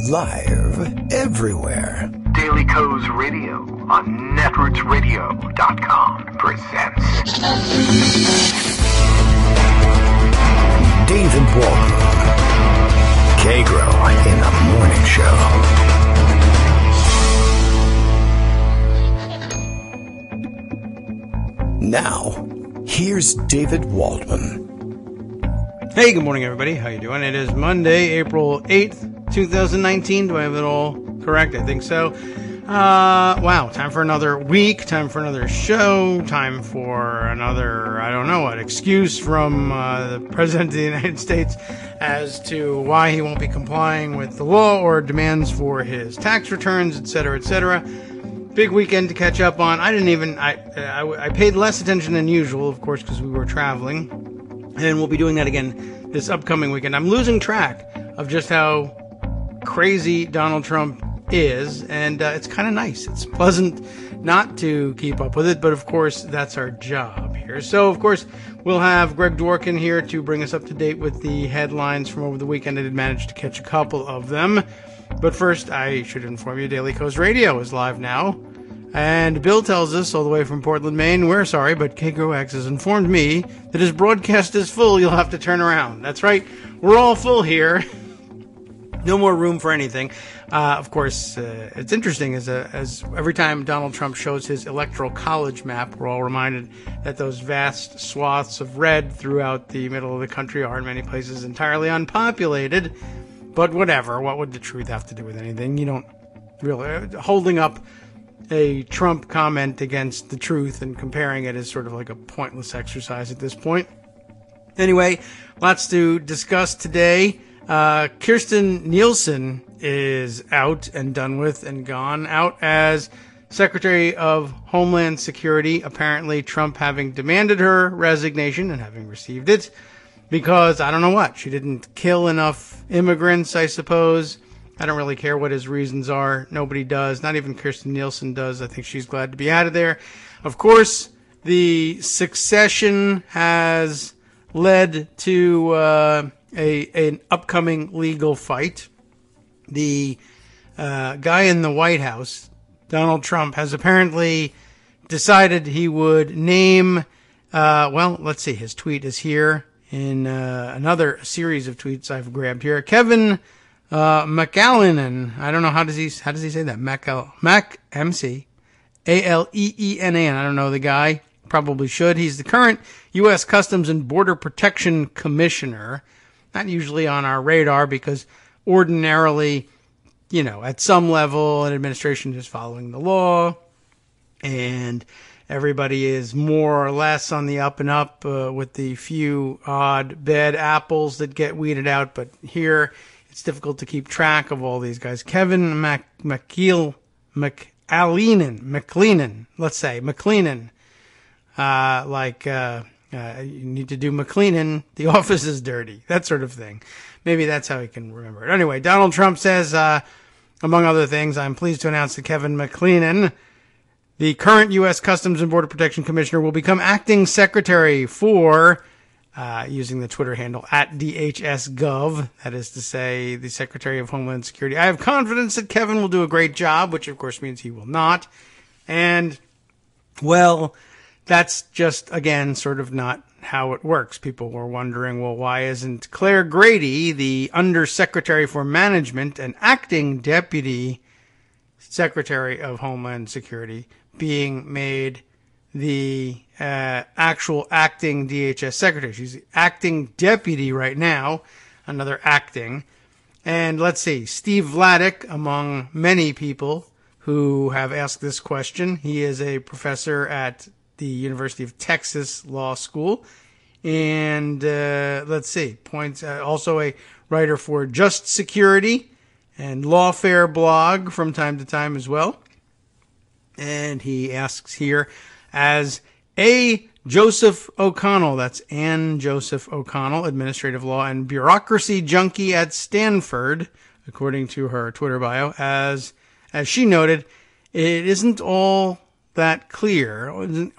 Live everywhere. Daily Kos Radio on netrootsradio.com presents David Waldman. Kagro in the Morning Show. Now, here's David Waldman. Hey, good morning, everybody. How you doing? It is Monday, April 8th, 2019. Do I have it all correct? I think so. Wow, time for another week, time for another show, time for another, I don't know what, excuse from the President of the United States as to why he won't be complying with the law or demands for his tax returns, etc., etc. Big weekend to catch up on. I paid less attention than usual, of course, because we were traveling, and we'll be doing that again this upcoming weekend. I'm losing track of just how crazy Donald Trump is, and it's kind of nice. It's pleasant not to keep up with it, but of course that's our job here. So of course we'll have Greg Dworkin here to bring us up to date with the headlines from over the weekend. I did manage to catch a couple of them, but first I should inform you Daily Kos Radio is live now, and Bill tells us all the way from Portland, Maine, we're sorry, but Kagro X has informed me that his broadcast is full. You'll have to turn around. That's right, we're all full here. No more room for anything. Of course, it's interesting as every time Donald Trump shows his electoral college map, we're all reminded that those vast swaths of red throughout the middle of the country are in many places entirely unpopulated. But whatever, what would the truth have to do with anything? You don't really... Holding up a Trump comment against the truth and comparing it is sort of like a pointless exercise at this point. Anyway, lots to discuss today. Kirstjen Nielsen is out and done with and gone. Out as Secretary of Homeland Security, apparently Trump having demanded her resignation and having received it because, I don't know what, she didn't kill enough immigrants, I suppose. I don't really care what his reasons are. Nobody does. Not even Kirstjen Nielsen does. I think she's glad to be out of there. Of course, the succession has led to an upcoming legal fight. The guy in the White House, Donald Trump, has apparently decided he would name, let's see, his tweet is here in another series of tweets I've grabbed here. Kevin McAleenan. I don't know, how does he say that? McAleenan. I don't know the guy. Probably should. He's the current U.S. Customs and Border Protection Commissioner. Not usually on our radar because ordinarily, at some level, an administration is following the law and everybody is more or less on the up and up with the few odd bad apples that get weeded out. But here, it's difficult to keep track of all these guys. Kevin McLeenan, let's say, McLeenan, you need to do McLeenan, the office is dirty, that sort of thing. Maybe that's how he can remember it. Anyway, Donald Trump says, among other things, I'm pleased to announce that Kevin McLeenan, the current U.S. Customs and Border Protection Commissioner, will become acting secretary for, using the Twitter handle, @DHSGov, that is to say, the Secretary of Homeland Security. I have confidence that Kevin will do a great job, which of course means he will not. And, well, that's just, again, sort of not how it works. People were wondering, well, why isn't Claire Grady, the Undersecretary for Management and acting Deputy Secretary of Homeland Security, being made the actual acting DHS Secretary? She's the acting deputy right now, another acting. And let's see, Steve Vladeck, among many people who have asked this question. He is a professor at the University of Texas Law School, and let's see, also a writer for Just Security and Lawfare blog from time to time as well. And he asks here, as A. Joseph O'Connell, that's Ann Joseph O'Connell, administrative law and bureaucracy junkie at Stanford, according to her Twitter bio, as she noted, it isn't all that clear,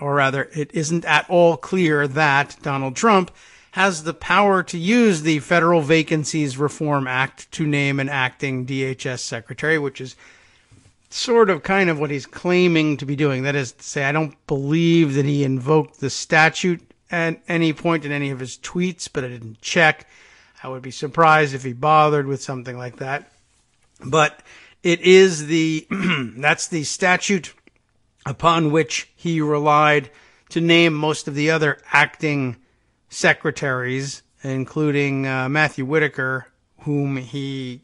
or rather, it isn't at all clear that Donald Trump has the power to use the Federal Vacancies Reform Act to name an acting DHS secretary, which is sort of kind of what he's claiming to be doing. That is to say, I don't believe that he invoked the statute at any point in any of his tweets, but I didn't check. I would be surprised if he bothered with something like that. But it is that's the statute upon which he relied to name most of the other acting secretaries, including Matthew Whitaker, whom he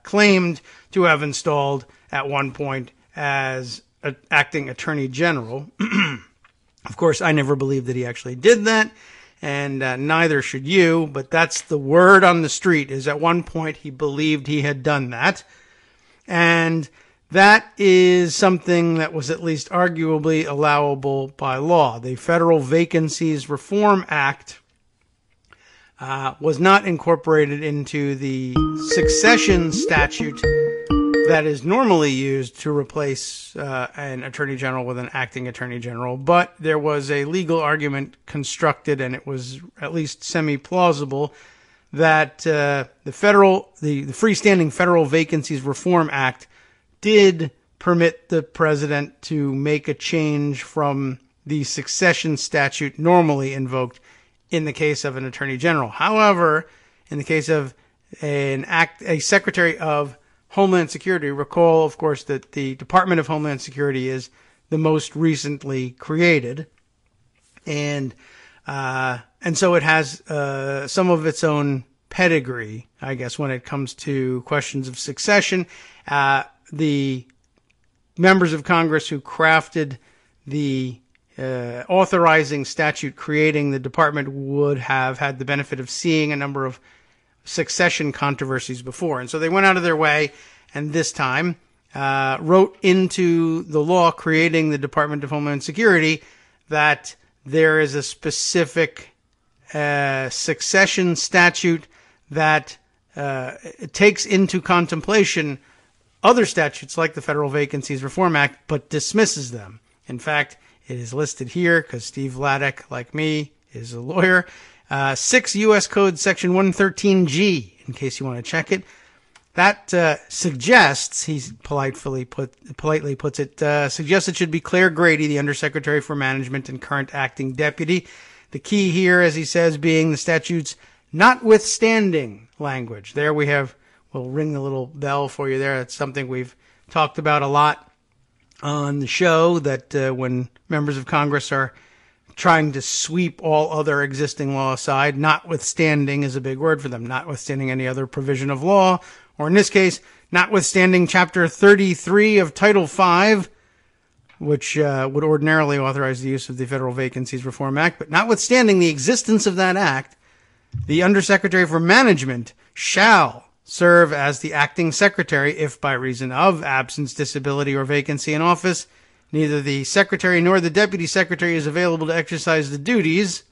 claimed to have installed at one point as acting attorney general. Of course, I never believed that he actually did that, and neither should you, but that's the word on the street, is at one point he believed he had done that. And that is something that was at least arguably allowable by law. The Federal Vacancies Reform Act was not incorporated into the succession statute that is normally used to replace an attorney general with an acting attorney general, but there was a legal argument constructed, and it was at least semi-plausible, that the freestanding Federal Vacancies Reform Act did permit the president to make a change from the succession statute normally invoked in the case of an attorney general. However, in the case of a secretary of Homeland Security, recall, of course, that the Department of Homeland Security is the most recently created, and so it has some of its own pedigree, I guess, when it comes to questions of succession. The members of Congress who crafted the authorizing statute creating the department would have had the benefit of seeing a number of succession controversies before. And so they went out of their way and this time wrote into the law creating the Department of Homeland Security that there is a specific succession statute that takes into contemplation other statutes like the Federal Vacancies Reform Act, but dismisses them. In fact, it is listed here because Steve Vladek, like me, is a lawyer. 6 U.S. Code Section 113G, in case you want to check it. That suggests, he politely puts it, suggests it should be Claire Grady, the Undersecretary for Management and current acting deputy. The key here, as he says, being the statute's notwithstanding language. There we have, we'll ring the little bell for you there. That's something we've talked about a lot on the show, that when members of Congress are trying to sweep all other existing law aside, notwithstanding is a big word for them, notwithstanding any other provision of law, or in this case, notwithstanding Chapter 33 of Title V, which would ordinarily authorize the use of the Federal Vacancies Reform Act, but notwithstanding the existence of that act, the Undersecretary for Management shall serve as the acting secretary if by reason of absence, disability, or vacancy in office, neither the secretary nor the deputy secretary is available to exercise the duties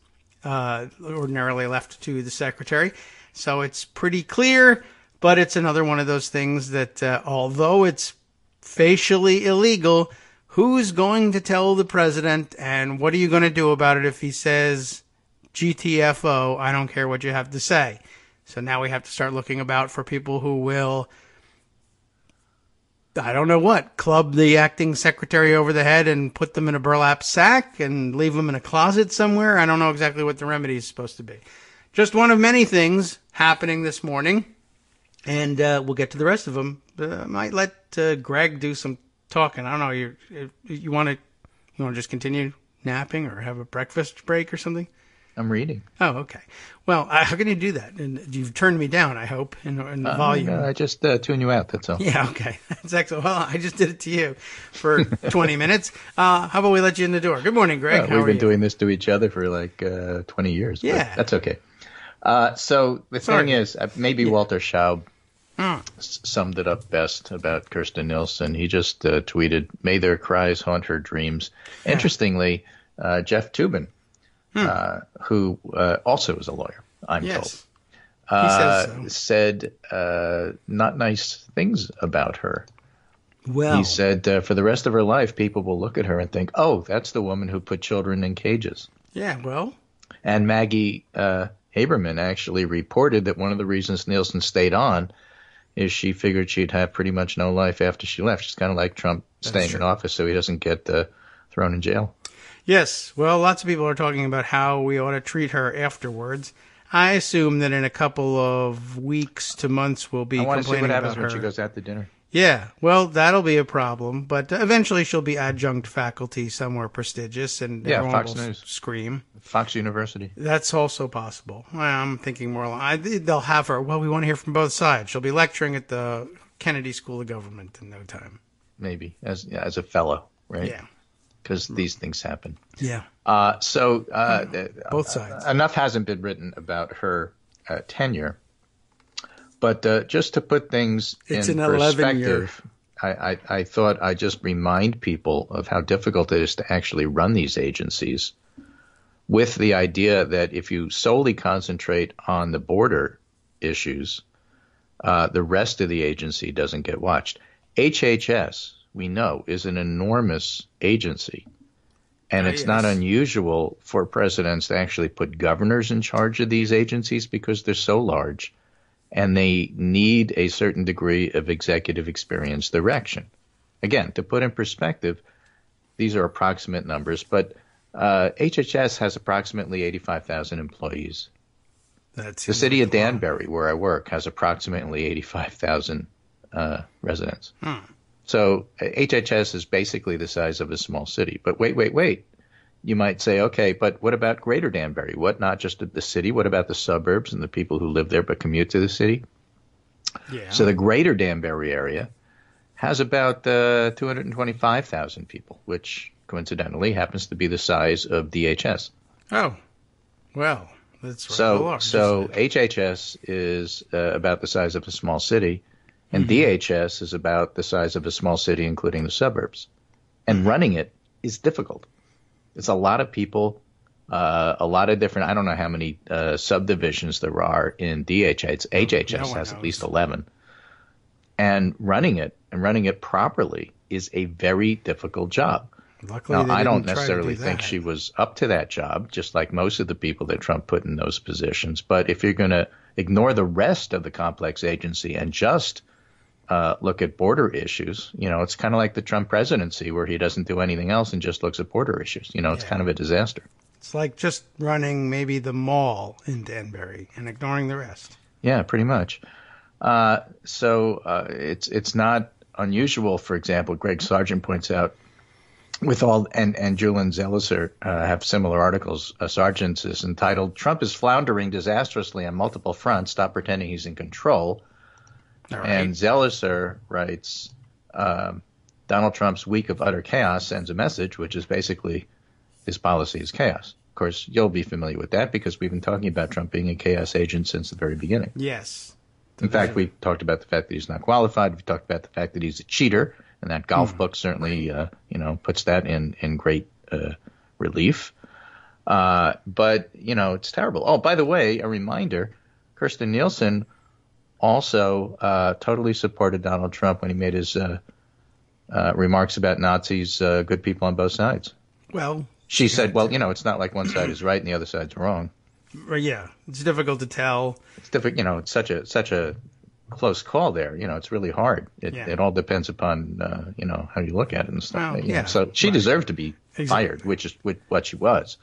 ordinarily left to the secretary. So it's pretty clear, but it's another one of those things that although it's facially illegal, who's going to tell the president, and what are you going to do about it if he says, GTFO, I don't care what you have to say? So now we have to start looking about for people who will, I don't know what, club the acting secretary over the head and put them in a burlap sack and leave them in a closet somewhere. I don't know exactly what the remedy is supposed to be. Just one of many things happening this morning, and we'll get to the rest of them. I might let Greg do some talking. I don't know. You want to just continue napping or have a breakfast break or something? I'm reading. Oh, okay. Well, how can you do that? And you've turned me down, I hope, in the volume. I just tune you out, that's all. Yeah, okay. That's excellent. Well, I just did it to you for 20 minutes. How about we let you in the door? Good morning, Greg. We've been doing this to each other for like 20 years. Yeah. But that's okay. So the thing is, maybe Walter Schaub summed it up best about Kirstjen Nielsen. He just tweeted, "May their cries haunt her dreams." Yeah. Interestingly, Jeff Toobin, who also is a lawyer, I'm told, he said not nice things about her. Well, he said for the rest of her life, people will look at her and think, oh, that's the woman who put children in cages. Yeah, well. And Maggie Haberman actually reported that one of the reasons Nielsen stayed on is she figured she'd have pretty much no life after she left. She's kind of like Trump staying in office so he doesn't get thrown in jail. Yes. Well, lots of people are talking about how we ought to treat her afterwards. I assume that in a couple of weeks to months we'll be complaining about her. I want to see what happens when she goes out to dinner. Yeah, well, that'll be a problem, but eventually she'll be adjunct faculty somewhere prestigious, and everyone Fox will News. Scream. Fox University. That's also possible. Well, I'm thinking more they'll have her. Well, we want to hear from both sides. She'll be lecturing at the Kennedy School of Government in no time. Maybe as a fellow, right? Yeah, because these things happen. Yeah. Both sides. Enough hasn't been written about her tenure. But just to put things in perspective, I thought I'd just remind people of how difficult it is to actually run these agencies, with the idea that if you solely concentrate on the border issues, the rest of the agency doesn't get watched. HHS, we know, is an enormous agency, and it's not unusual for presidents to actually put governors in charge of these agencies because they're so large. And they need a certain degree of executive experience direction. Again, to put in perspective, these are approximate numbers, but HHS has approximately 85,000 employees. The city of Danbury, where I work, has approximately 85,000 residents. So HHS is basically the size of a small city. But wait. You might say, okay, but what about Greater Danbury? What, not just the city? What about the suburbs and the people who live there but commute to the city? Yeah. So the Greater Danbury area has about 225,000 people, which coincidentally happens to be the size of DHS. Oh, well, that's large. So HHS is about the size of a small city, and DHS is about the size of a small city, including the suburbs. And running it is difficult. It's a lot of people, a lot of different, I don't know how many subdivisions there are in DHS. HHS has at least 11. And running it properly is a very difficult job. Luckily, now, I don't necessarily think she was up to that job, just like most of the people that Trump put in those positions. But if you're going to ignore the rest of the complex agency and just look at border issues, it's kind of like the Trump presidency where he doesn't do anything else and just looks at border issues. It's kind of a disaster. It's like just running maybe the mall in Danbury and ignoring the rest. Yeah, pretty much. So it's not unusual, for example, Greg Sargent points out, with all, and Julian Zelizer have similar articles. Sargent's is entitled, "Trump is floundering disastrously on multiple fronts. Stop pretending he's in control." Right. And Zelizer writes, Donald Trump's week of utter chaos sends a message, which is basically his policy is chaos. Of course, you'll be familiar with that because we've been talking about Trump being a chaos agent since the very beginning. Yes. In fact, we talked about the fact that he's not qualified. We talked about the fact that he's a cheater, and that golf book certainly, puts that in great relief. But it's terrible. Oh, by the way, a reminder: Kirstjen Nielsen also totally supported Donald Trump when he made his remarks about Nazis, good people on both sides. Well, she said, well, it's not like one side is right and the other side's wrong. Yeah, it's difficult to tell. It's difficult, it's such a close call there. It's really hard. It all depends upon, how you look at it and stuff. Well, so she deserved to be fired, which is what she was.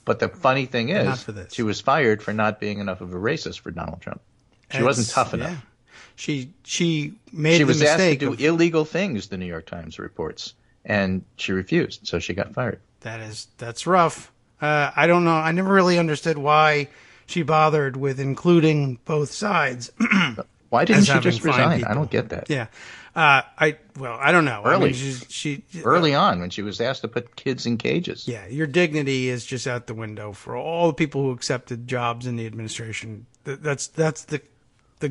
But the funny thing is, she was fired for not being enough of a racist for Donald Trump. She wasn't tough enough. Yeah. She made the mistake. She was asked to do illegal things, the New York Times reports, and she refused, so she got fired. That's rough. I don't know. I never really understood why she bothered with including both sides. Why didn't she just resign? I don't get that. Yeah. I don't know. Early on, when she was asked to put kids in cages. Yeah, your dignity is just out the window for all the people who accepted jobs in the administration. That's the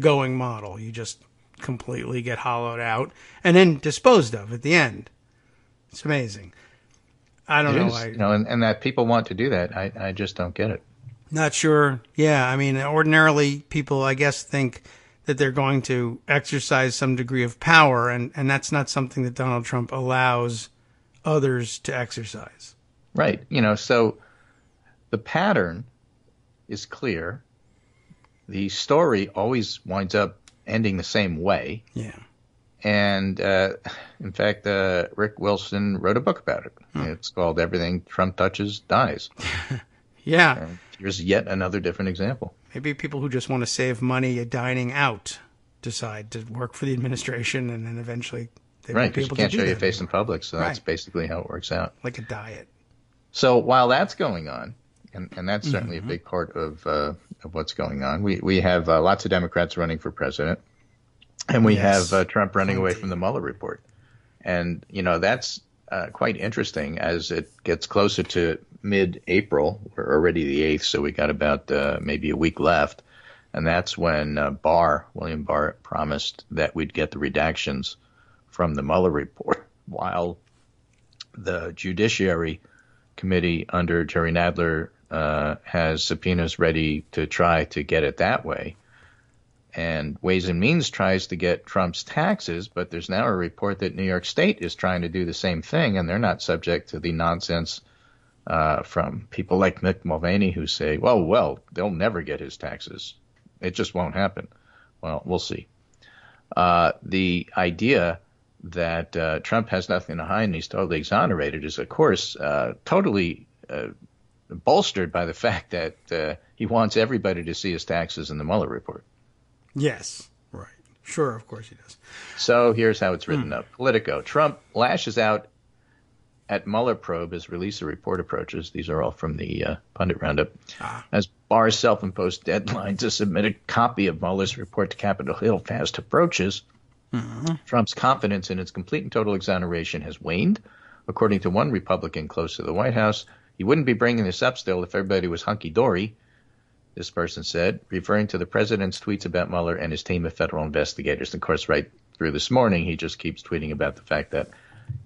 going model. You just completely get hollowed out and then disposed of at the end. It's amazing. I don't know. And that people want to do that. I just don't get it. Not sure. Yeah, I mean, ordinarily people, I guess, think that they're going to exercise some degree of power, and that's not something that Donald Trump allows others to exercise. Right. So the pattern is clear. The story always winds up ending the same way. Yeah. And, in fact, Rick Wilson wrote a book about it. It's called Everything Trump Touches Dies. Yeah. And here's yet another different example. Maybe people who just want to save money dining out decide to work for the administration, and then eventually they won't be able to do that. Right, because you can't show your face anymore. in public, so that's basically how it works out. Like a diet. So while that's going on, and that's certainly a big part of what's going on, we have lots of Democrats running for president, and we have Trump running away from the Mueller report. And, that's quite interesting as it gets closer to mid-April. We're already the 8th, so we got about maybe a week left. And that's when William Barr, promised that we'd get the redactions from the Mueller report, while the Judiciary Committee under Jerry Nadler has subpoenas ready to try to get it that way. And Ways and Means tries to get Trump's taxes, but there's now a report that New York State is trying to do the same thing, and they're not subject to the nonsense from people like Mick Mulvaney who say, well, they'll never get his taxes. It just won't happen. Well, we'll see. The idea that Trump has nothing to hide and he's totally exonerated is, of course, totally bolstered by the fact that he wants everybody to see his taxes in the Mueller report. Yes, right. Sure, of course he does. So here's how it's written up. Politico. Trump lashes out at Mueller probe as release of report approaches. These are all from the pundit roundup. As Barr's self-imposed deadline to submit a copy of Mueller's report to Capitol Hill fast approaches, Trump's confidence in its complete and total exoneration has waned. According to one Republican close to the White House, he wouldn't be bringing this up still if everybody was hunky-dory, this person said, referring to the president's tweets about Mueller and his team of federal investigators. Of course, right through this morning, he just keeps tweeting about the fact that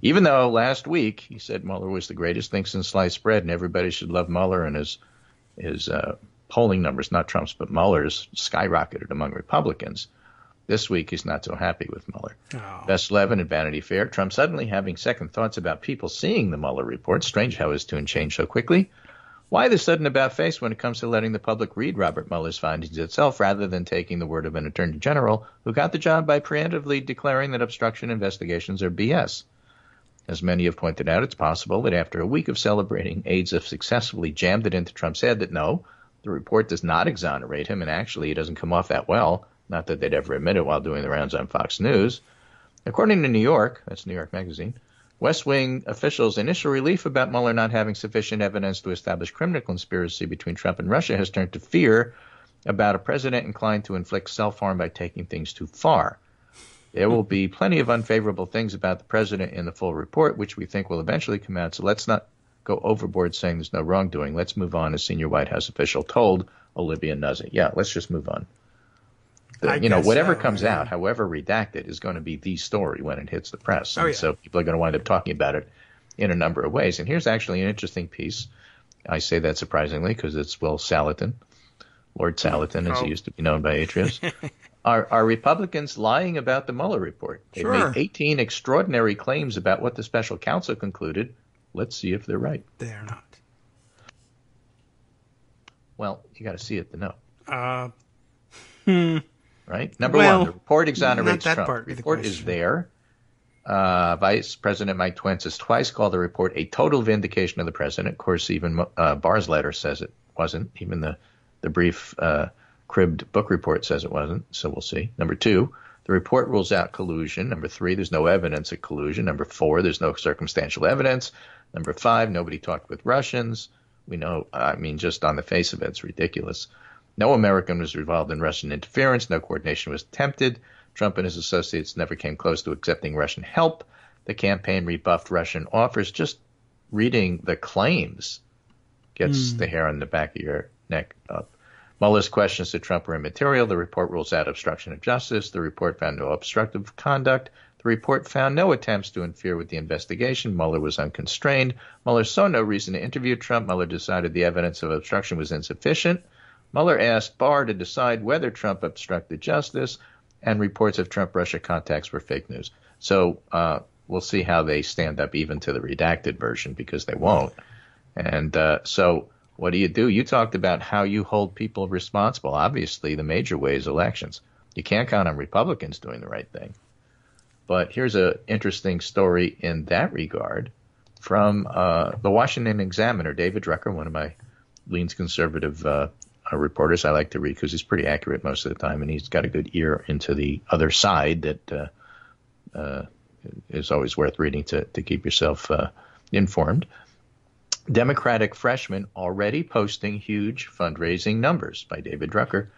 even though last week he said Mueller was the greatest thing since sliced bread and everybody should love Mueller, and his polling numbers, not Trump's but Mueller's, skyrocketed among Republicans, this week he's not so happy with Mueller. Best 11 and Vanity Fair. Trump suddenly having second thoughts about people seeing the Mueller report. Strange how his tune changed so quickly. Why the sudden about-face when it comes to letting the public read Robert Mueller's findings itself rather than taking the word of an attorney general who got the job by preemptively declaring that obstruction investigations are BS? As many have pointed out, it's possible that after a week of celebrating, aides have successfully jammed it into Trump's head that no, the report does not exonerate him, and actually he doesn't come off that well, not that they'd ever admit it while doing the rounds on Fox News. According to New York, that's New York Magazine, West Wing officials' initial relief about Mueller not having sufficient evidence to establish criminal conspiracy between Trump and Russia has turned to fear about a president inclined to inflict self-harm by taking things too far. There will be plenty of unfavorable things about the president in the full report, which we think will eventually come out, so let's not go overboard saying there's no wrongdoing. Let's move on, a senior White House official told Olivia Nuzzi. Yeah, let's just move on. Whatever comes out, however redacted, is going to be the story when it hits the press. And so people are going to wind up talking about it in a number of ways. And here's actually an interesting piece. I say that surprisingly because it's Will Salatin, Lord Salatin, as he used to be known by Atrius. Are Republicans lying about the Mueller report? They made 18 extraordinary claims about what the special counsel concluded. Let's see if they're right. They are not. Well, you got to see it to know. Right? Number Well, one, the report exonerates not that Trump. part The of the report question. is there. Vice President Mike Pence has twice called the report a total vindication of the president. Of course, even Barr's letter says it wasn't. Even the brief cribbed book report says it wasn't. So we'll see. Number two, the report rules out collusion. Number three, there's no evidence of collusion. Number four, there's no circumstantial evidence. Number five, nobody talked with Russians. We know, just on the face of it, it's ridiculous. No American was involved in Russian interference. No coordination was attempted. Trump and his associates never came close to accepting Russian help. The campaign rebuffed Russian offers. Just reading the claims gets the hair on the back of your neck up. Mueller's questions to Trump were immaterial. The report rules out obstruction of justice. The report found no obstructive conduct. The report found no attempts to interfere with the investigation. Mueller was unconstrained. Mueller saw no reason to interview Trump. Mueller decided the evidence of obstruction was insufficient. Mueller asked Barr to decide whether Trump obstructed justice, and reports of Trump-Russia contacts were fake news. So we'll see how they stand up even to the redacted version, because they won't. And so what do? You talked about how you hold people responsible. Obviously, the major way is elections. You can't count on Republicans doing the right thing. But here's an interesting story in that regard from the Washington Examiner. David Drucker, one of my leans conservative reporters I like to read because he's pretty accurate most of the time, and he's got a good ear into the other side that is always worth reading to keep yourself informed. Democratic freshmen already posting huge fundraising numbers by David Drucker.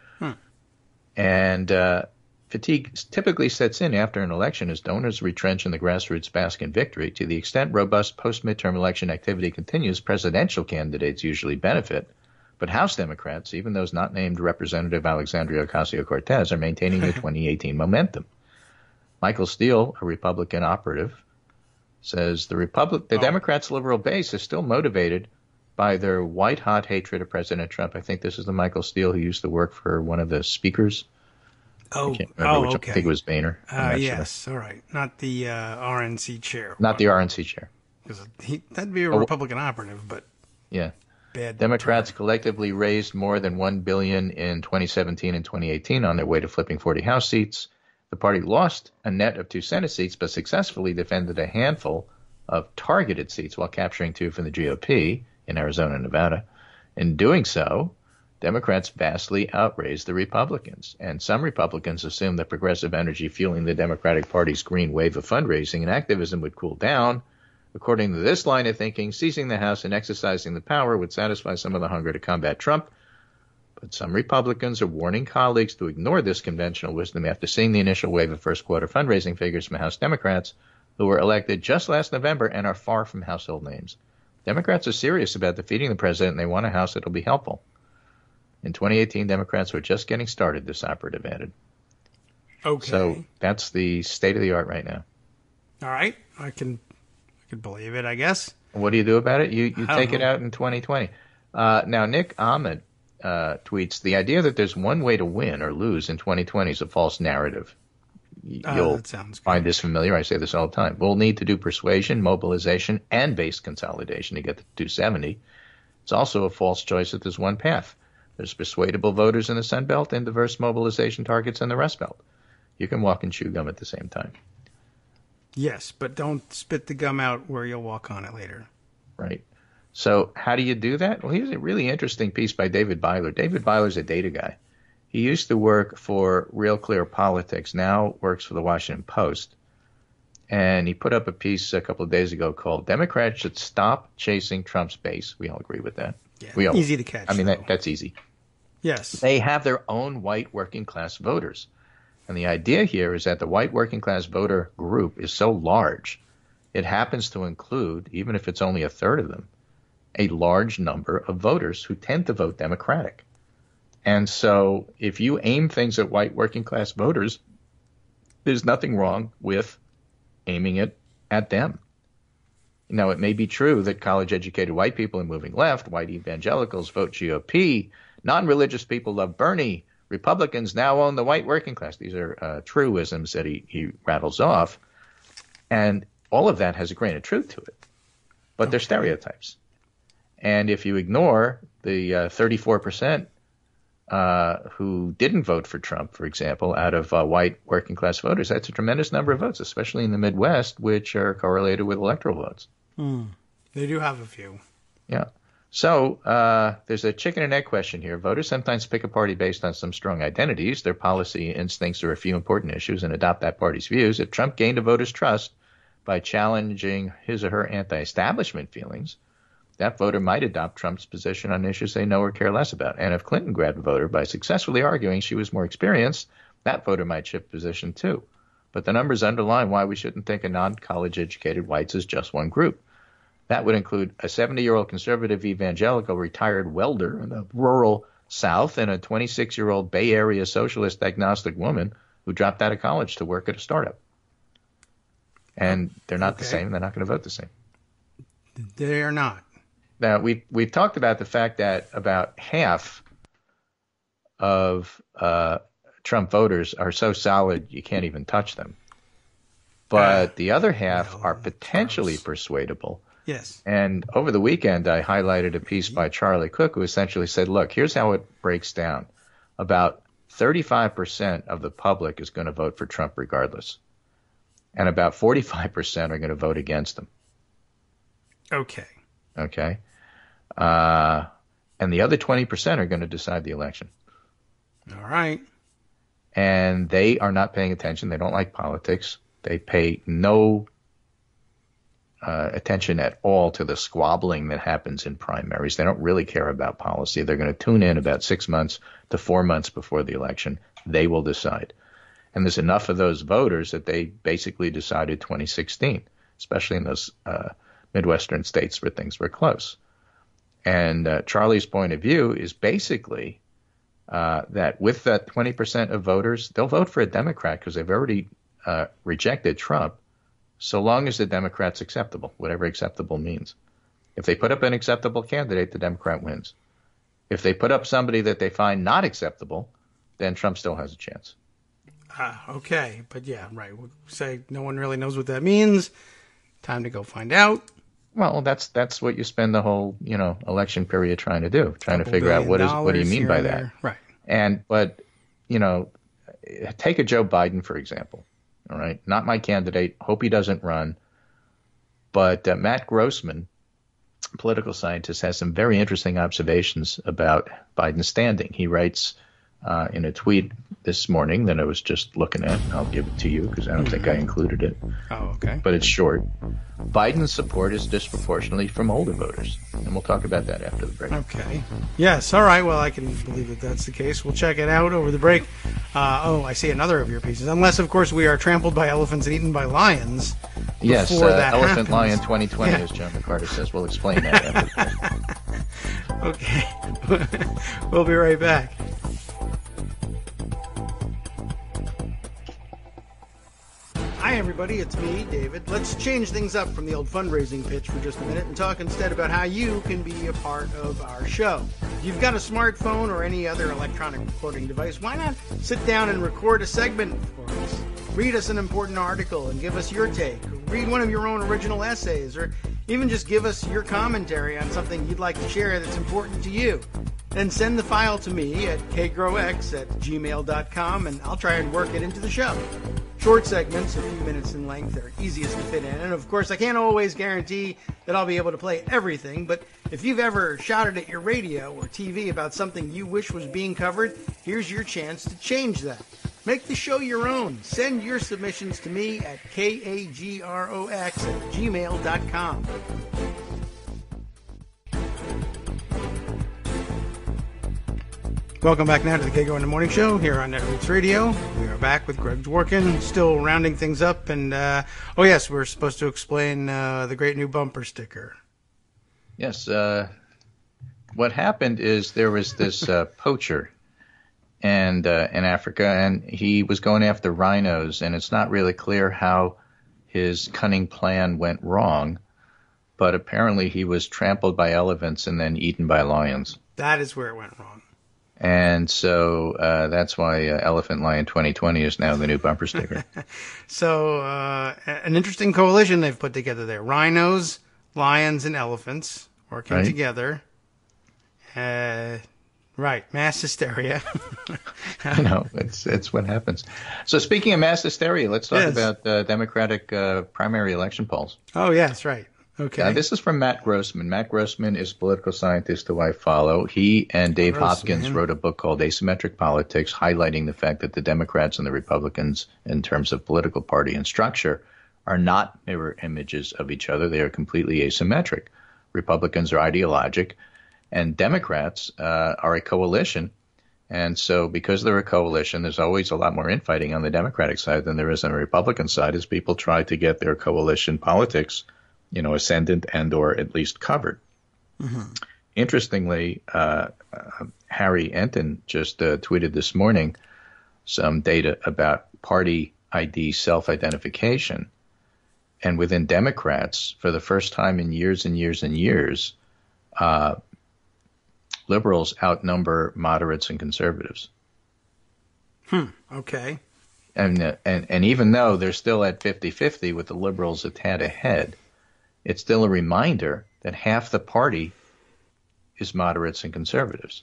And fatigue typically sets in after an election as donors retrench and the grassroots bask in victory. To the extent robust post-midterm election activity continues, presidential candidates usually benefit. But House Democrats, even those not named Representative Alexandria Ocasio-Cortez, are maintaining the 2018 momentum. Michael Steele, a Republican operative, says the Democrats' liberal base is still motivated by their white-hot hatred of President Trump. I think this is the Michael Steele who used to work for one of the speakers. Okay. I think it was Boehner. Yes, sure. All right. Not the RNC chair. Not the RNC chair. Because that'd be a Republican operative, but yeah. Bad Democrats collectively raised more than $1 billion in 2017 and 2018 on their way to flipping 40 House seats. The party lost a net of 2 Senate seats, but successfully defended a handful of targeted seats while capturing 2 from the GOP in Arizona and Nevada. In doing so, Democrats vastly outraised the Republicans, and some Republicans assumed that progressive energy fueling the Democratic Party's green wave of fundraising and activism would cool down. According to this line of thinking, seizing the House and exercising the power would satisfy some of the hunger to combat Trump. But some Republicans are warning colleagues to ignore this conventional wisdom after seeing the initial wave of first quarter fundraising figures from House Democrats who were elected just last November and are far from household names. Democrats are serious about defeating the president, and they want a House that will be helpful. In 2018, Democrats were just getting started, this operative added. Okay. So that's the state of the art right now. All right. I can believe it, I guess. What do you do about it? You take it know. out in 2020. Now, Nick Ahmed tweets, the idea that there's one way to win or lose in 2020 is a false narrative. You'll find this familiar. I say this all the time. We'll need to do persuasion, mobilization, and base consolidation to get to 270. It's also a false choice that there's one path. There's persuadable voters in the Sun Belt and diverse mobilization targets in the Rust Belt. You can walk and chew gum at the same time. Yes, but don't spit the gum out where you'll walk on it later. Right. So how do you do that? Well, here's a really interesting piece by David Byler. David Byler's a data guy. He used to work for Real Clear Politics, now works for the Washington Post. And he put up a piece a couple of days ago called Democrats Should Stop Chasing Trump's Base. We all agree with that. Yeah, easy to catch. I mean, that's easy. Yes. They have their own white working class voters. And the idea here is that the white working class voter group is so large, it happens to include, even if it's only a third of them, a large number of voters who tend to vote Democratic. And so if you aim things at white working class voters, there's nothing wrong with aiming it at them. Now, it may be true that college-educated white people are moving left, white evangelicals vote GOP, non-religious people love Bernie, Republicans now own the white working class. These are truisms that he rattles off. And all of that has a grain of truth to it. But they're stereotypes. And if you ignore the 34% who didn't vote for Trump, for example, out of white working class voters, that's a tremendous number of votes, especially in the Midwest, which are correlated with electoral votes. They do have a few. Yeah. So there's a chicken and egg question here. Voters sometimes pick a party based on some strong identities, their policy instincts, or a few important issues, and adopt that party's views. If Trump gained a voter's trust by challenging his or her anti-establishment feelings, that voter might adopt Trump's position on issues they know or care less about. And if Clinton grabbed a voter by successfully arguing she was more experienced, that voter might shift position too. But the numbers underline why we shouldn't think of non-college educated whites as just one group. That would include a 70-year-old conservative evangelical retired welder in the rural South and a 26-year-old Bay Area socialist agnostic woman who dropped out of college to work at a startup. And they're not the same. They're not going to vote the same. They are not. Now, we've talked about the fact that about half of Trump voters are so solid you can't even touch them. But the other half are potentially persuadable. Yes. And over the weekend, I highlighted a piece by Charlie Cook who essentially said, look, here's how it breaks down. About 35% of the public is going to vote for Trump regardless. And about 45% are going to vote against him. Okay. Okay. And the other 20% are going to decide the election. All right. And they are not paying attention. They don't like politics. They pay no attention at all to the squabbling that happens in primaries. They don't really care about policy. They're going to tune in about 6 months to 4 months before the election. They will decide. And there's enough of those voters that they basically decided 2016, especially in those Midwestern states where things were close. And Charlie's point of view is basically that with that 20% of voters, they'll vote for a Democrat because they've already rejected Trump, so long as the Democrat's acceptable, whatever acceptable means. If they put up an acceptable candidate, the Democrat wins. If they put up somebody that they find not acceptable, then Trump still has a chance. Okay, but yeah, right. We'll say no one really knows what that means. Time to go find out. Well, that's what you spend the whole, election period trying to do, trying to figure out what do you mean by that. Right. But take a Joe Biden, for example. All right. Not my candidate. Hope he doesn't run. But Matt Grossman, political scientist, has some very interesting observations about Biden's standing. He writes in a tweet this morning that I was just looking at. I'll give it to you because I don't think I included it. Oh, okay. But it's short. Biden's support is disproportionately from older voters. And we'll talk about that after the break. Okay. Yes. All right. Well, I can believe that that's the case. We'll check it out over the break. I see another of your pieces. Unless, of course, we are trampled by elephants and eaten by lions. Yes. That Elephant happens. Lion 2020, as John McCarter says. We'll explain that after the break. Okay. We'll be right back. Hi, everybody. It's me, David. Let's change things up from the old fundraising pitch for just a minute and talk instead about how you can be a part of our show. If you've got a smartphone or any other electronic recording device, why not sit down and record a segment for us? Read us an important article and give us your take. Or read one of your own original essays, or even just give us your commentary on something you'd like to share that's important to you. Then send the file to me at kagrox@gmail.com, and I'll try and work it into the show. Short segments, a few minutes in length, are easiest to fit in. And of course, I can't always guarantee that I'll be able to play everything, but if you've ever shouted at your radio or TV about something you wish was being covered, here's your chance to change that. Make the show your own. Send your submissions to me at kagrox@gmail.com. Welcome back now to the Kagro in the Morning Show here on Netroots Radio. We are back with Greg Dworkin, still rounding things up. And, yes, we're supposed to explain the great new bumper sticker. Yes. What happened is there was this poacher in Africa, and he was going after rhinos, and it's not really clear how his cunning plan went wrong, but apparently he was trampled by elephants and then eaten by lions. That is where it went wrong. And so that's why Elephant Lion 2020 is now the new bumper sticker. So an interesting coalition they've put together there. Rhinos, lions, and elephants working together. Right, mass hysteria. It's what happens. So speaking of mass hysteria, let's talk about Democratic primary election polls. Oh, yes, right. Okay. This is from Matt Grossman. Matt Grossman is a political scientist who I follow. He and Dave Hopkins wrote a book called Asymmetric Politics, highlighting the fact that the Democrats and the Republicans, in terms of political party and structure, are not mirror images of each other. They are completely asymmetric. Republicans are ideologic, and Democrats are a coalition. And so because they're a coalition, there's always a lot more infighting on the Democratic side than there is on the Republican side as people try to get their coalition politics ascendant and or at least covered. Mm-hmm. Interestingly, Harry Enton just tweeted this morning some data about party ID self-identification. And within Democrats, for the first time in years and years and years, liberals outnumber moderates and conservatives. Okay. And even though they're still at 50-50 with the liberals a tad ahead, it's still a reminder that half the party is moderates and conservatives.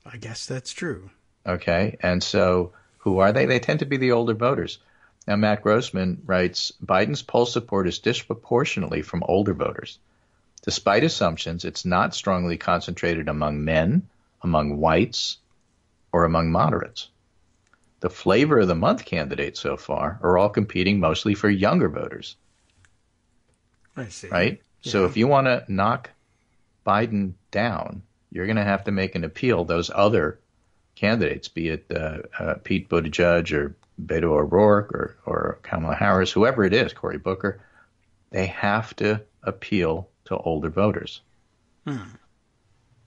I guess that's true. Okay, and so who are they? They tend to be the older voters. Now, Matt Grossman writes, Biden's poll support is disproportionately from older voters. Despite assumptions, it's not strongly concentrated among men, among whites, or among moderates. The flavor of the month candidates so far are all competing mostly for younger voters. I see. Right? Yeah. So if you want to knock Biden down, you're going to have to make an appeal. Those other candidates, be it Pete Buttigieg or Beto O'Rourke or Kamala Harris, whoever it is, Cory Booker, they have to appeal to older voters.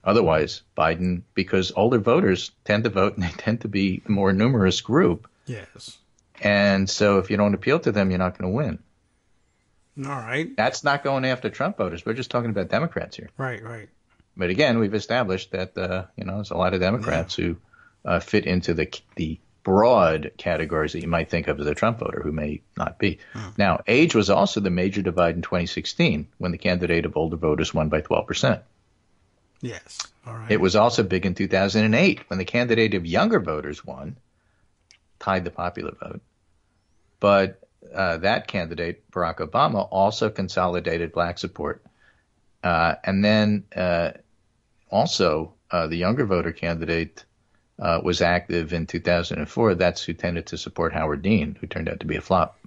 Otherwise, Biden, because older voters tend to vote and they tend to be the more numerous group. Yes. And so if you don't appeal to them, you're not going to win. All right. That's not going after Trump voters. We're just talking about Democrats here. Right, right. But again, we've established that, there's a lot of Democrats who fit into the broad categories that you might think of as a Trump voter who may not be. Now, age was also the major divide in 2016 when the candidate of older voters won by 12%. Yes. All right. It was also big in 2008 when the candidate of younger voters won, tied the popular vote. But that candidate, Barack Obama, also consolidated black support. And then also the younger voter candidate was active in 2004. That's who tended to support Howard Dean, who turned out to be a flop.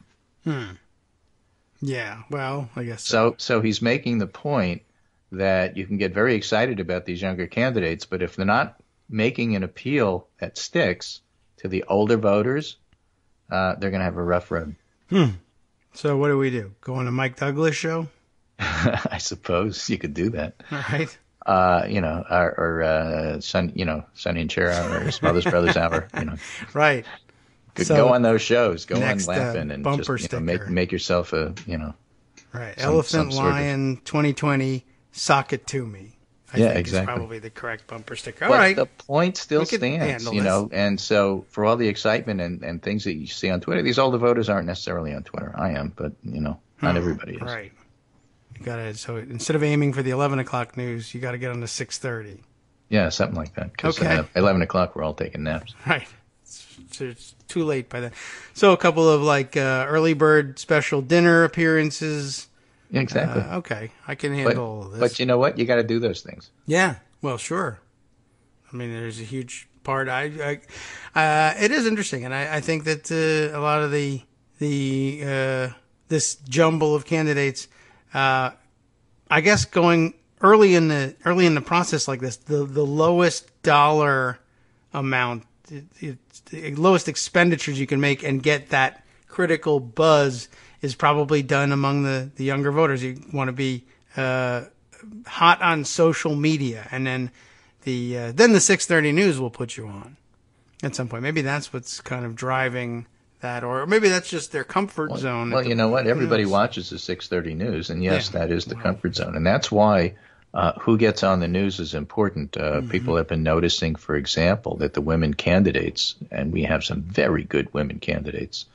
Yeah, well, I guess so he's making the point that you can get very excited about these younger candidates, but if they're not making an appeal that sticks to the older voters, they're going to have a rough road. So what do we do? Go on a Mike Douglas show? I suppose you could do that. All right. Or Sonny and Cher or Smothers Brothers Hour. Right. Could So go on those shows. Go next, on Laughing and bumper just sticker. make yourself a Right. some Elephant sort of- Lion 2020. Sock it to me. I Yeah, think exactly. is probably the correct bumper sticker. All But right. the point still We could stands, handle this. and so for all the excitement and things that you see on Twitter, these older voters aren't necessarily on Twitter. I am, but not everybody is. Right. You gotta. So instead of aiming for the 11 o'clock news, you got to get on to 6:30. Yeah, something like that. Because Okay. 11 o'clock, we're all taking naps. Right. It's too late by then. So a couple of early bird special dinner appearances. Exactly. Okay, I can handle this. But you know what? You got to do those things. Yeah, well, sure. I mean, there's a huge part. It is interesting, and I think that a lot of this jumble of candidates, I guess, going early in the process like this, the lowest dollar amount, the lowest expenditures you can make and get that critical buzz is probably done among the younger voters. You want to be hot on social media, and then the 6:30 news will put you on at some point. Maybe that's what's kind of driving that, or maybe that's just their comfort zone. Well, you know what? Everybody watches the 6:30 news, and yes, that is the comfort zone, and that's why who gets on the news is important. People have been noticing, for example, that the women candidates, and we have some very good women candidates,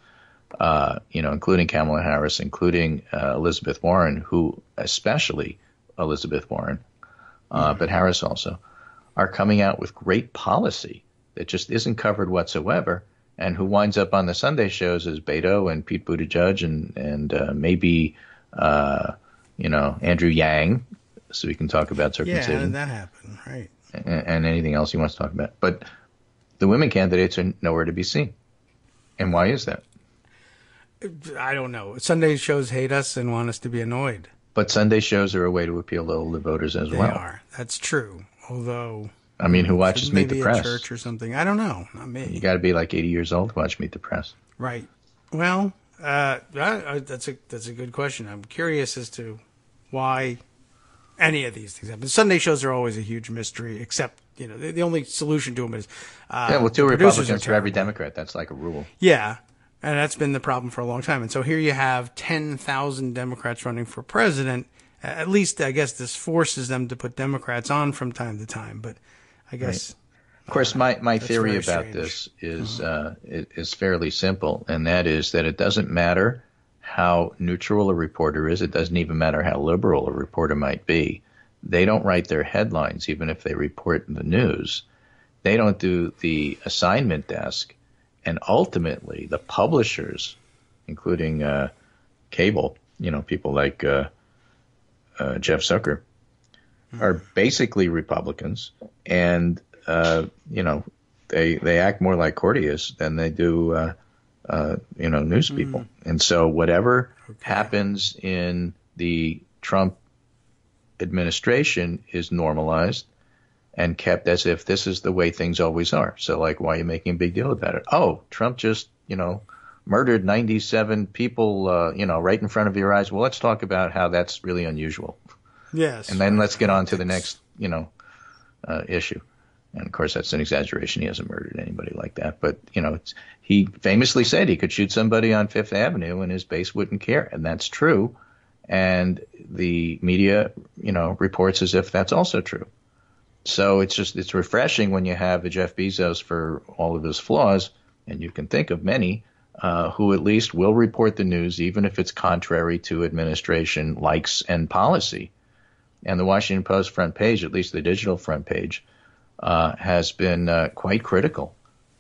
including Kamala Harris, including Elizabeth Warren, who especially Elizabeth Warren, but Harris also, are coming out with great policy that just isn't covered whatsoever, and who winds up on the Sunday shows as Beto and Pete Buttigieg and maybe, Andrew Yang, so we can talk about circumcision. Yeah, how did that happen? Right. And anything else he wants to talk about. But the women candidates are nowhere to be seen. And why is that? I don't know. Sunday shows hate us and want us to be annoyed. But Sunday shows are a way to appeal to older voters as well. They are. That's true. Although, I mean, who watches Meet the Press? A church or something. I don't know. Not me. You got to be like 80 years old to watch Meet the Press. Right. Well, that's a good question. I'm curious as to why any of these things happen. Sunday shows are always a huge mystery, except the only solution to them is two Republicans for every Democrat. That's like a rule. Yeah. And that's been the problem for a long time. And so here you have 10,000 Democrats running for president. At least, I guess, this forces them to put Democrats on from time to time. But I guess... Right. Of course, my theory about strange. this is fairly simple, and that is that it doesn't matter how neutral a reporter is. It doesn't even matter how liberal a reporter might be. They don't write their headlines, even if they report the news. They don't do the assignment desk. And ultimately, the publishers, including cable, people like Jeff Zucker, are basically Republicans. And, they act more like courtiers than they do, news people. And so whatever happens in the Trump administration is normalized and kept as if this is the way things always are. So, like, why are you making a big deal about it? Oh, Trump just, murdered 97 people, right in front of your eyes. Well, let's talk about how that's really unusual. Yes. And then let's get on to the next, issue. And, of course, that's an exaggeration. He hasn't murdered anybody like that. But, he famously said he could shoot somebody on Fifth Avenue and his base wouldn't care. And that's true. And the media, reports as if that's also true. So it's refreshing when you have a Jeff Bezos, for all of his flaws, and you can think of many, who at least will report the news, even if it's contrary to administration likes and policy. And the Washington Post front page, at least the digital front page, has been quite critical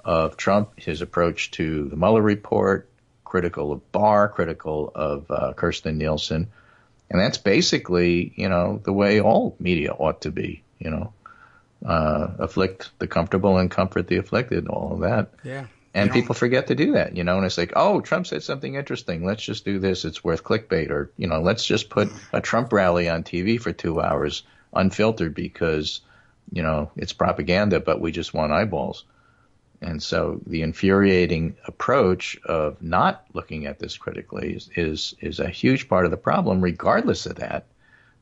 of Trump, his approach to the Mueller report, critical of Barr, critical of Kirstjen Nielsen. And that's basically, the way all media ought to be, afflict the comfortable and comfort the afflicted, all of that. Yeah. And people forget to do that, and it's like, oh, Trump said something interesting. Let's just do this. It's worth clickbait. Or, let's just put a Trump rally on TV for 2 hours unfiltered because, it's propaganda, but we just want eyeballs. And so the infuriating approach of not looking at this critically is a huge part of the problem. Regardless of that,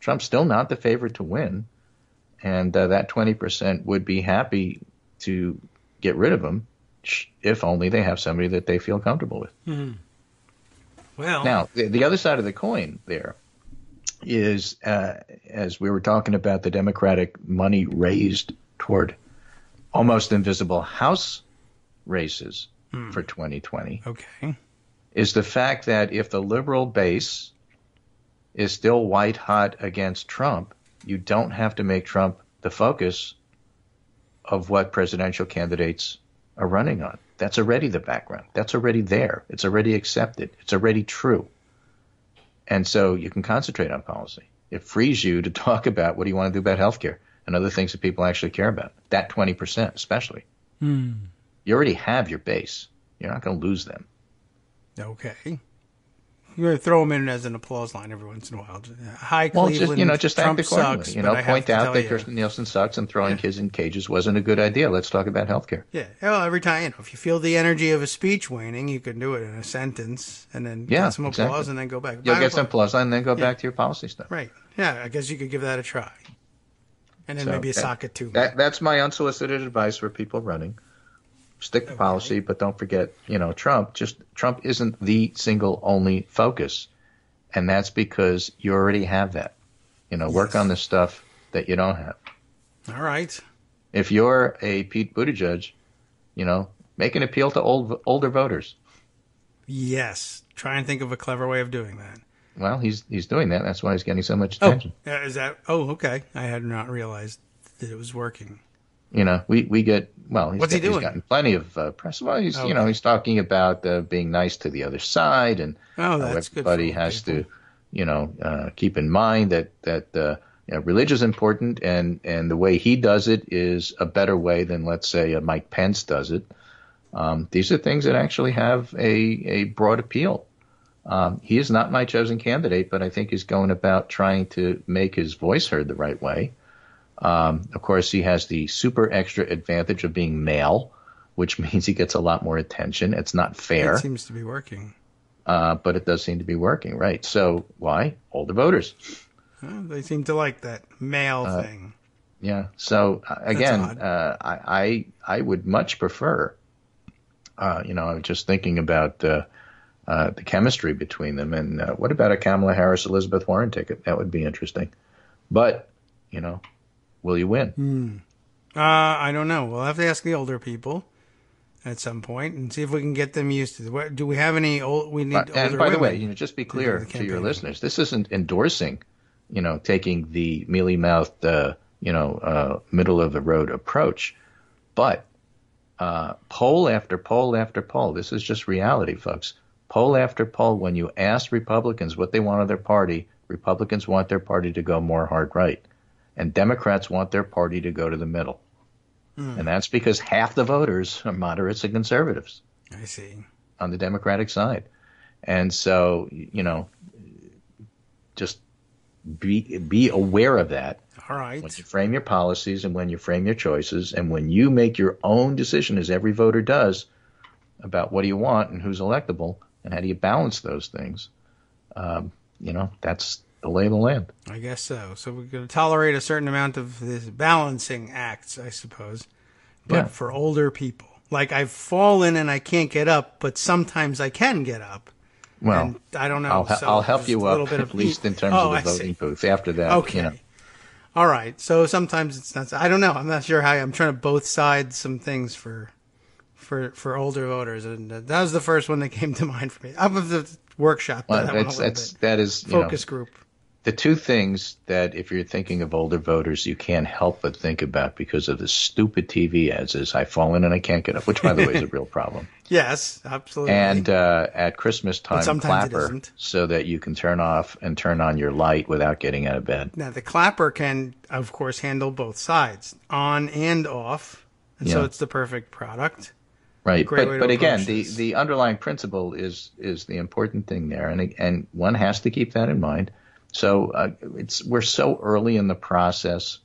Trump's still not the favorite to win. And that 20% would be happy to get rid of him if only they have somebody that they feel comfortable with. Mm-hmm. Well, now, the other side of the coin there is, as we were talking about the Democratic money raised toward almost invisible House races for 2020, is the fact that if the liberal base is still white hot against Trump, you don't have to make Trump the focus of what presidential candidates are running on. That's already the background. That's already there. It's already accepted. It's already true. And so you can concentrate on policy. It frees you to talk about what do you want to do about healthcare and other things that people actually care about. That 20% especially. You already have your base. You're not going to lose them. Okay. You're going to throw them in as an applause line every once in a while. Hi, Cleveland. Just Trump act accordingly. sucks, point out that Kirstjen Nielsen sucks and throwing kids in cages wasn't a good idea. Let's talk about healthcare. Yeah. Well, every time, if you feel the energy of a speech waning, you can do it in a sentence and then get some applause and then go back. You'll get some applause and then go back to your policy stuff. Right. Yeah, I guess you could give that a try. And then maybe a socket too. That's my unsolicited advice for people running. Stick to policy, but don't forget, Trump. Trump isn't the single only focus. And that's because you already have that. Work on the stuff that you don't have. All right. If you're a Pete Buttigieg, make an appeal to older voters. Yes. Try and think of a clever way of doing that. Well, he's doing that. That's why he's getting so much attention. Is that? Oh, okay. I had not realized that it was working. We get, what's he doing? He's gotten plenty of press. Well, he's he's talking about being nice to the other side, and that's everybody has to, keep in mind that religion is important, and the way he does it is a better way than, let's say, Mike Pence does it. These are things that actually have a broad appeal. He is not my chosen candidate, but I think he's going about trying to make his voice heard the right way. Of course, he has the super extra advantage of being male, which means he gets a lot more attention. It's not fair. It seems to be working. But it does seem to be working, right? So why? Older voters. They seem to like that male thing. Yeah. So again, I would much prefer, I was just thinking about the chemistry between them. And what about a Kamala Harris-Elizabeth Warren ticket? That would be interesting. But, will you win? I don't know. We'll have to ask the older people. at some point and see if we can get them used to it. Do we have any we need older And by the way, women just be to do clear the to your campaign? listeners, this isn't endorsing, taking the mealy-mouthed, middle of the road approach, but poll after poll after poll, this is just reality, folks. Poll after poll, when you ask Republicans what they want of their party, Republicans want their party to go more hard right, and Democrats want their party to go to the middle. And that's because half the voters are moderates and conservatives. I see. On the Democratic side. And so, just be aware of that. All right. When you frame your policies and when you frame your choices and when you make your own decision, as every voter does, about what do you want and who's electable and how do you balance those things, that's the lay of the land. I guess so. So we're going to tolerate a certain amount of this balancing acts, I suppose. But for older people. Like I've fallen and I can't get up, but sometimes I can get up. Well, and I don't know. I'll help you up, at least in terms of the voting booth. After that, okay. All right. So sometimes it's not. I don't know. I'm not sure how. I'm trying to both sides some things for older voters, and that was the first one that came to mind for me. Up of the workshop. Well, that is focus group. The two things that, if you're thinking of older voters, you can't help but think about because of the stupid TV ads is I fall in and I can't get up, which, by the way, is a real problem. Yes, absolutely. And at Christmas time, clapper so that you can turn off and turn on your light without getting out of bed. Now, the clapper can, of course, handle both sides, on and off, and so it's the perfect product. Right, but again, the underlying principle is the important thing there, and one has to keep that in mind. So we're so early in the process.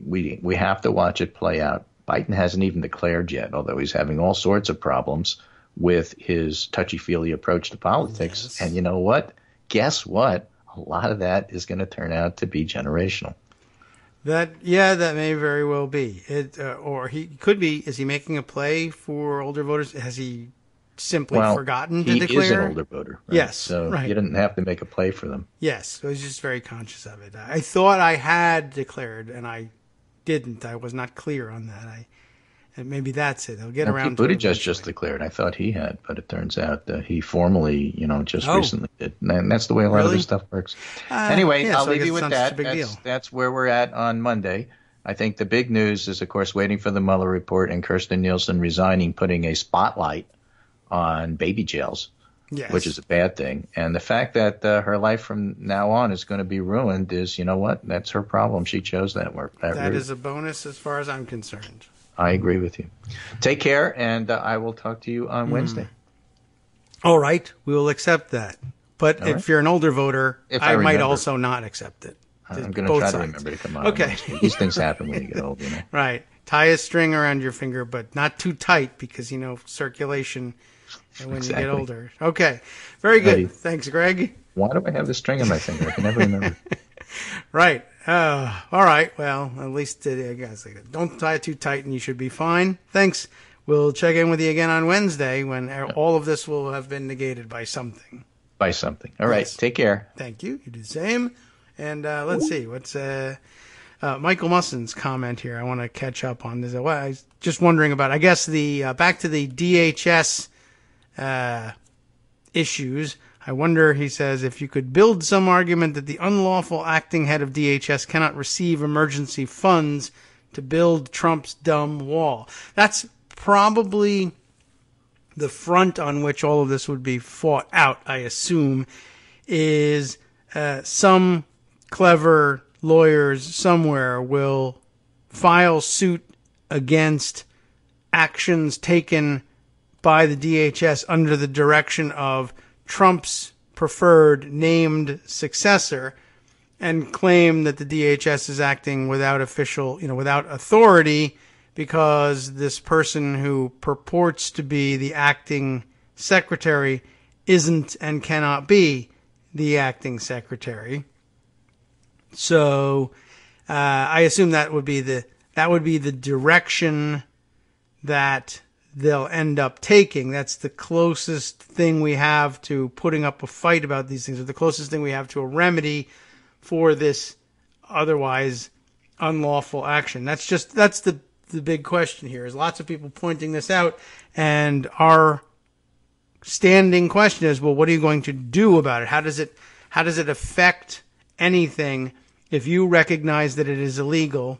We have to watch it play out. Biden hasn't even declared yet, although he's having all sorts of problems with his touchy-feely approach to politics. Yes. And you know what? Guess what? A lot of that is going to turn out to be generational. That may very well be. Or he could be. Is he making a play for older voters? Has he simply forgotten to declare? He is an older voter. Right? Yes. So right. You didn't have to make a play for them. Yes. So I was just very conscious of it. I thought I had declared, and I didn't. I was not clear on that. And maybe that's it. I'll get around to it. Buttigieg just declared. I thought he had, but it turns out that he formally, just recently did. And that's the way a lot of this stuff works. Anyway, I'll leave you with that. That's where we're at on Monday. I think the big news is, of course, waiting for the Mueller report and Kirstjen Nielsen resigning, putting a spotlight on baby jails, which is a bad thing. And the fact that her life from now on is going to be ruined is, you know what? That's her problem. She chose that work. That is a bonus as far as I'm concerned. I agree with you. Take care, and I will talk to you on Wednesday. All right. We will accept that. But if you're an older voter, I might also not accept it. I'm going to try to remember to come on. Okay. These things happen when you get old, Right. Tie a string around your finger, but not too tight because, circulation when you get older. Okay. Very good. Thanks, Greg. Why do I have the string on my finger? I can never remember. Right. All right. Well, at least I guess don't tie it too tight and you should be fine. Thanks. We'll check in with you again on Wednesday when all of this will have been negated by something. By something. All right. Take care. Thank you. You do the same. And let's see. What's Michael Musson's comment here? I want to catch up on this. I was just wondering about, I guess, the back to the DHS issues. I wonder, he says, if you could build some argument that the unlawful acting head of DHS cannot receive emergency funds to build Trump's dumb wall. That's probably the front on which all of this would be fought out, I assume, is some clever lawyers somewhere will file suit against actions taken by the DHS under the direction of Trump's preferred named successor and claim that the DHS is acting without without authority because this person who purports to be the acting secretary isn't and cannot be the acting secretary. So I assume that would be the direction that they'll end up taking. That's the closest thing we have to putting up a fight about these things, or the closest thing we have to a remedy for this otherwise unlawful action. That's the the big question here. Is lots of people pointing this out, and our standing question is, well, what are you going to do about it? How does it affect anything if you recognize that it is illegal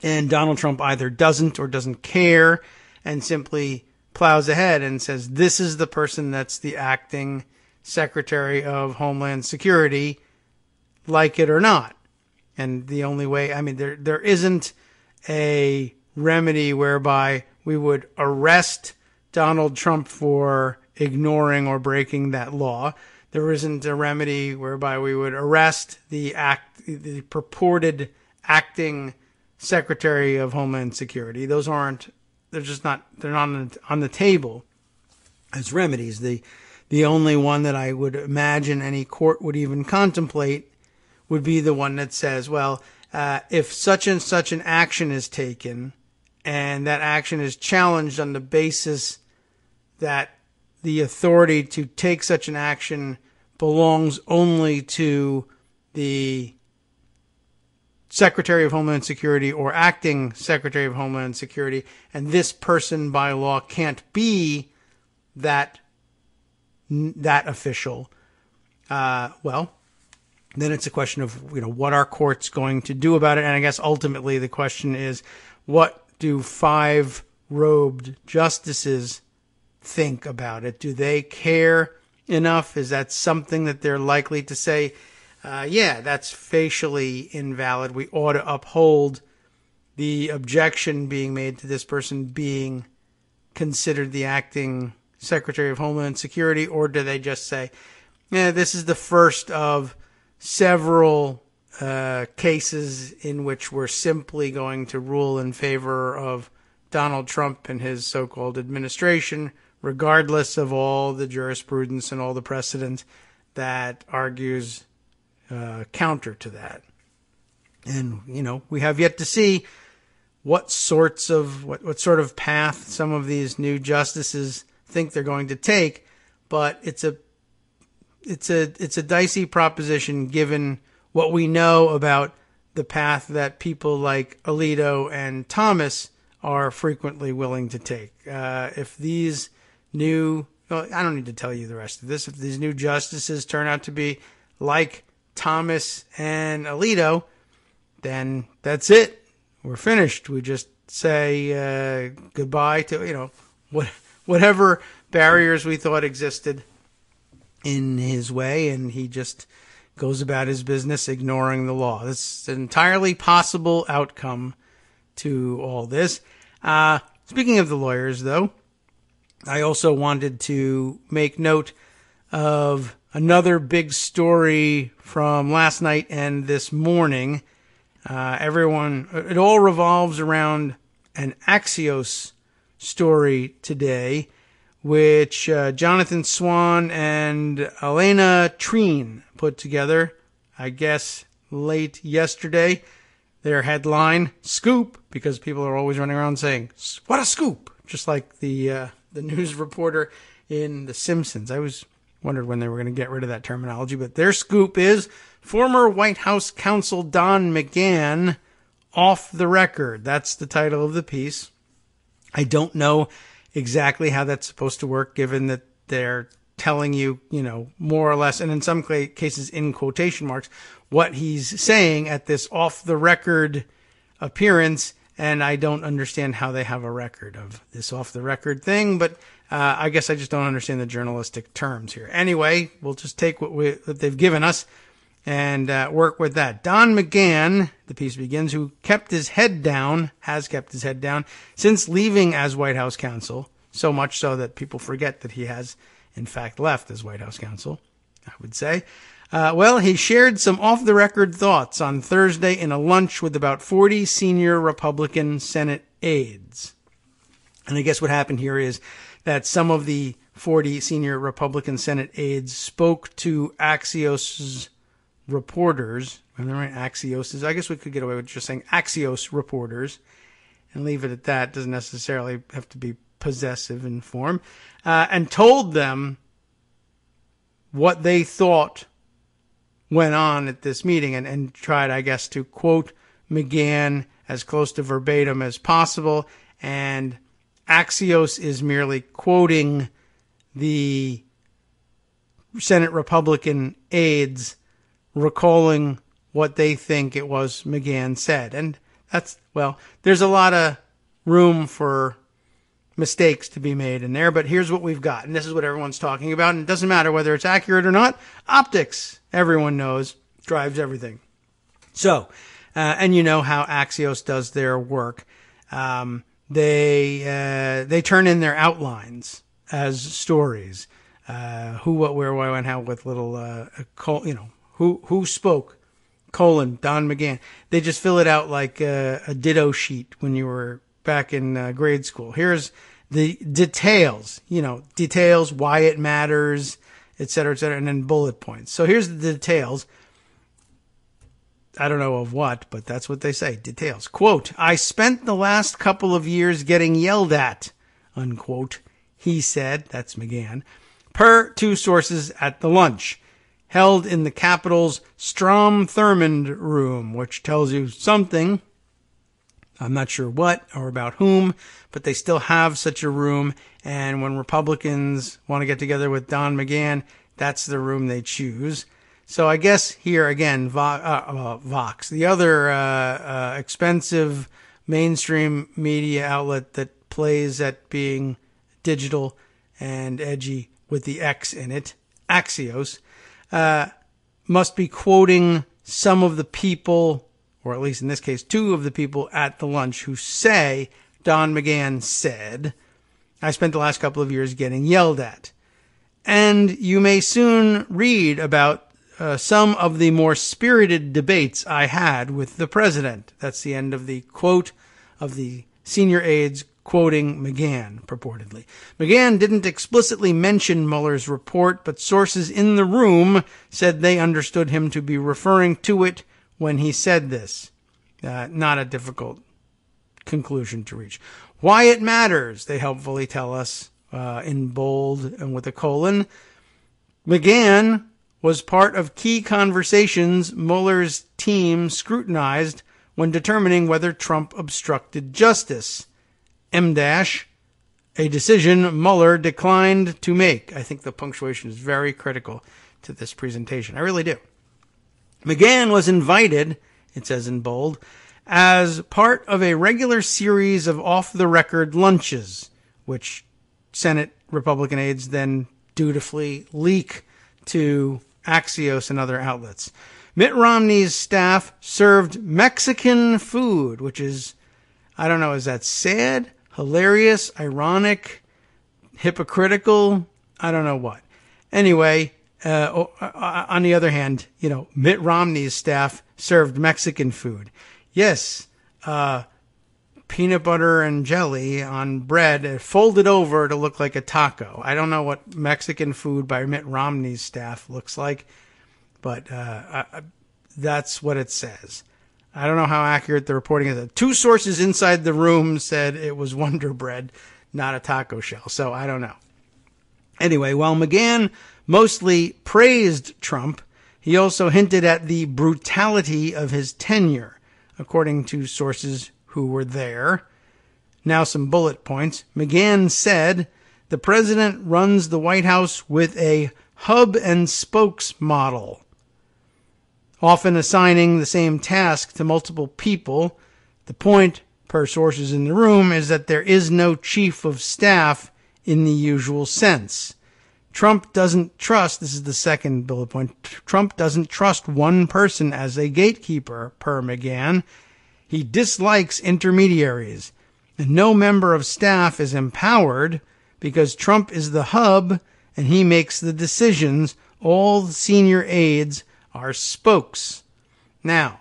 and Donald Trump either doesn't or doesn't care and simply plows ahead and says, this is the person that's the acting Secretary of Homeland Security, like it or not? And the only way, I mean, there isn't a remedy whereby we would arrest Donald Trump for ignoring or breaking that law. There isn't a remedy whereby we would arrest the purported acting Secretary of Homeland Security. They're not on the table as remedies. The only one that I would imagine any court would even contemplate would be the one that says, well, if such and such an action is taken and that action is challenged on the basis that the authority to take such an action belongs only to the Secretary of Homeland Security or acting Secretary of Homeland Security, and this person by law can't be that official, well, then it's a question of, what are courts going to do about it? And I guess ultimately the question is, what do 5 robed justices think about it? Do they care enough? Is that something that they're likely to say, yeah, that's facially invalid, we ought to uphold the objection being made to this person being considered the acting Secretary of Homeland Security? Or do they just say, yeah, this is the first of several cases in which we're simply going to rule in favor of Donald Trump and his so-called administration, regardless of all the jurisprudence and all the precedent that argues counter to that? And, we have yet to see what sort of path some of these new justices think they're going to take, but it's a dicey proposition given what we know about the path that people like Alito and Thomas are frequently willing to take. If these new, well, I don't need to tell you the rest of this, if these new justices turn out to be like Thomas and Alito, then that's it. We're finished. We just say goodbye to, whatever barriers we thought existed in his way, and he just goes about his business ignoring the law. That's an entirely possible outcome to all this. Speaking of the lawyers, though, I also wanted to make note of another big story from last night and this morning. It all revolves around an Axios story today, which Jonathan Swan and Elena Treen put together, I guess, late yesterday. Their headline, "Scoop," because people are always running around saying, "What a scoop!" Just like the news reporter in The Simpsons. I always wondered when they were going to get rid of that terminology, but their scoop is former White House counsel Don McGahn off the record. That's the title of the piece. I don't know exactly how that's supposed to work, given that they're telling you, more or less, and in some cases in quotation marks, what he's saying at this off-the-record appearance, and I don't understand how they have a record of this off-the-record thing, but I guess I just don't understand the journalistic terms here. Anyway, we'll just take what they've given us and work with that. Don McGahn, the piece begins, who has kept his head down since leaving as White House counsel, so much so that people forget that he has, in fact, left as White House counsel, I would say. He shared some off-the-record thoughts on Thursday in a lunch with about 40 senior Republican Senate aides. And I guess what happened here is that some of the 40 senior Republican Senate aides spoke to Axios reporters. Am I right? Axios. I guess we could get away with just saying Axios reporters and leave it at that. Doesn't necessarily have to be possessive in form. And told them what they thought went on at this meeting and tried, I guess, to quote McGahn as close to verbatim as possible, and Axios is merely quoting the Senate Republican aides recalling what they think it was McGahn said. And that's, well, there's a lot of room for mistakes to be made in there, but here's what we've got. And this is what everyone's talking about. And it doesn't matter whether it's accurate or not. Optics, everyone knows, drives everything. So, and you know how Axios does their work. They turn in their outlines as stories. Who, what, where, why, when, how, with little, who spoke, Don McGahn. They just fill it out like a ditto sheet when you were back in grade school. Here's the details, details, why it matters, et cetera, and then bullet points. So here's the details. I don't know of what, but that's what they say. Details. Quote, I spent the last couple of years getting yelled at, unquote, he said, that's McGahn, per two sources at the lunch, held in the Capitol's Strom Thurmond room, which tells you something. I'm not sure what or about whom, but they still have such a room. And when Republicans want to get together with Don McGahn, that's the room they choose. So I guess here again, Vox, the other expensive mainstream media outlet that plays at being digital and edgy with the X in it, Axios, must be quoting some of the people, or at least in this case, two of the people at the lunch who say Don McGahn said, I spent the last couple of years getting yelled at. And you may soon read about some of the more spirited debates I had with the president. That's the end of the quote of the senior aides quoting McGahn, purportedly. McGahn didn't explicitly mention Mueller's report, but sources in the room said they understood him to be referring to it when he said this. Not a difficult conclusion to reach. Why it matters, they helpfully tell us in bold and with a colon. McGahn was part of key conversations Mueller's team scrutinized when determining whether Trump obstructed justice. A decision Mueller declined to make. I think the punctuation is very critical to this presentation. I really do. McGahn was invited, it says in bold, as part of a regular series of off-the-record lunches, which Senate Republican aides then dutifully leak to Axios and other outlets. Mitt Romney's staff served Mexican food, which is, I don't know, is that sad, hilarious, ironic, hypocritical? I don't know what. Anyway, on the other hand, Mitt Romney's staff served Mexican food. Yes, peanut butter and jelly on bread folded over to look like a taco. I don't know what Mexican food by Mitt Romney's staff looks like, but that's what it says. I don't know how accurate the reporting is. Two sources inside the room said it was Wonder Bread, not a taco shell, so I don't know. Anyway, while McGahn mostly praised Trump, he also hinted at the brutality of his tenure, according to sources who were there. Now some bullet points. McGahn said, the president runs the White House with a hub and spokes model, often assigning the same task to multiple people. The point, per sources in the room, is that there is no chief of staff in the usual sense. Trump doesn't trust, this is the second bullet point, Trump doesn't trust one person as a gatekeeper, per McGahn. He dislikes intermediaries, and no member of staff is empowered because Trump is the hub and he makes the decisions. All the senior aides are spokes. Now,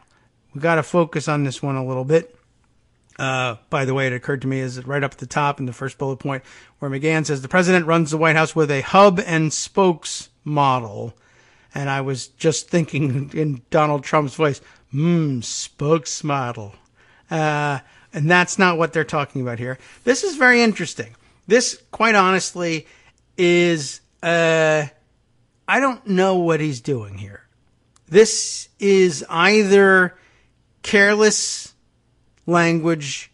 we got to focus on this one a little bit. By the way, it occurred to me is right up at the top in the first bullet point where McGahn says the president runs the White House with a hub and spokes model. And I was just thinking in Donald Trump's voice, spokes model. And that's not what they're talking about here. This is very interesting. This, quite honestly, is, I don't know what he's doing here. This is either careless language,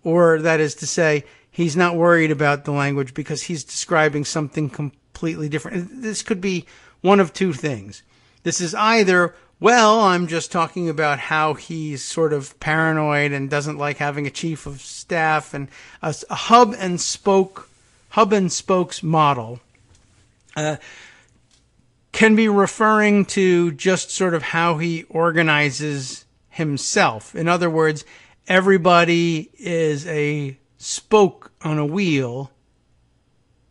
or that is to say, he's not worried about the language because he's describing something completely different. This could be one of two things. This is either, well, I'm just talking about how he's sort of paranoid and doesn't like having a chief of staff, and a hub and spokes model can be referring to just sort of how he organizes himself. In other words, everybody is a spoke on a wheel,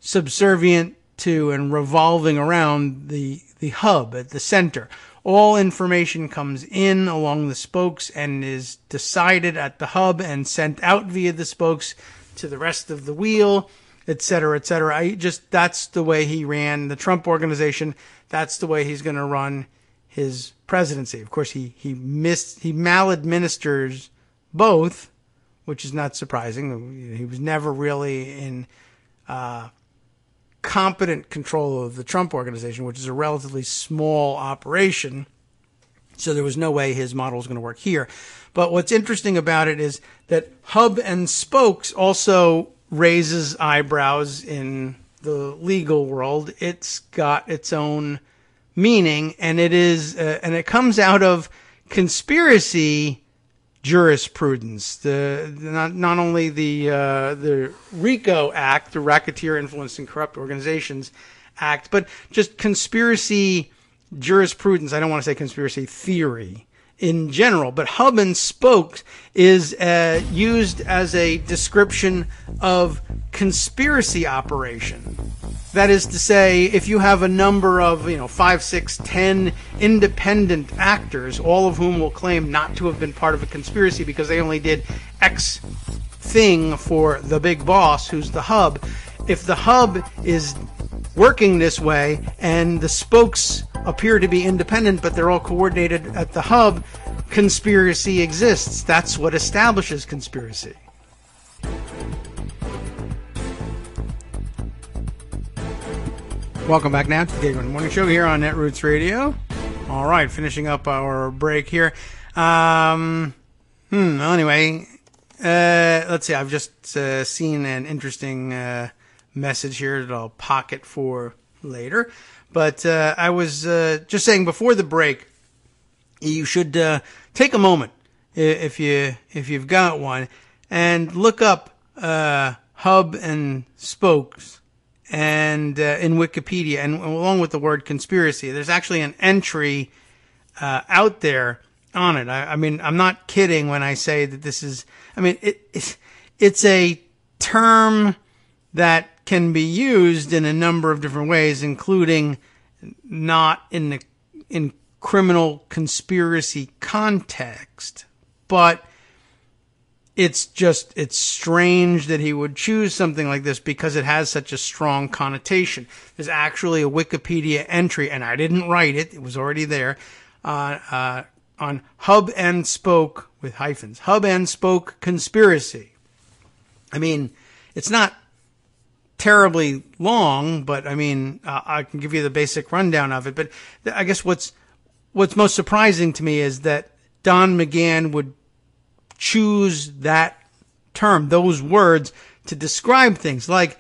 subservient to and revolving around the hub at the center. All information comes in along the spokes and is decided at the hub and sent out via the spokes to the rest of the wheel, et cetera, et cetera. That's the way he ran the Trump organization. That's the way he's going to run his presidency. Of course, he maladministers both, which is not surprising. He was never really in competent control of the Trump organization, which is a relatively small operation. So there was no way his model was going to work here. But what's interesting about it is that hub and spokes also raises eyebrows in the legal world. It's got its own meaning, and it comes out of conspiracy jurisprudence. Not only the RICO Act, the Racketeer Influenced and Corrupt Organizations Act, but just conspiracy jurisprudence. I don't want to say conspiracy theory in general, but hub and spokes is used as a description of conspiracy operation. That is to say, if you have a number of 5, 6, 10 independent actors, all of whom will claim not to have been part of a conspiracy because they only did X thing for the big boss, who's the hub. If the hub is working this way and the spokes appear to be independent, but they're all coordinated at the hub, conspiracy exists. That's what establishes conspiracy. Welcome back now to the Kagro Morning Show here on Netroots Radio. All right, finishing up our break here. Anyway, let's see. I've just seen an interesting message here that I'll pocket for later. But I was just saying before the break, you should take a moment if you've got one and look up hub and spokes and in Wikipedia, and along with the word conspiracy, there's actually an entry out there on it. I mean, I'm not kidding when I say that this is. I mean, it's a term that can be used in a number of different ways, including not in criminal conspiracy context, but it's strange that he would choose something like this because it has such a strong connotation. There's actually a Wikipedia entry, and I didn't write it. It was already there, on hub and spoke with hyphens. Hub and spoke conspiracy. I mean, it's not terribly long, but I mean, I can give you the basic rundown of it. But I guess what's most surprising to me is that Don McGahn would choose that term, those words, to describe things. Like,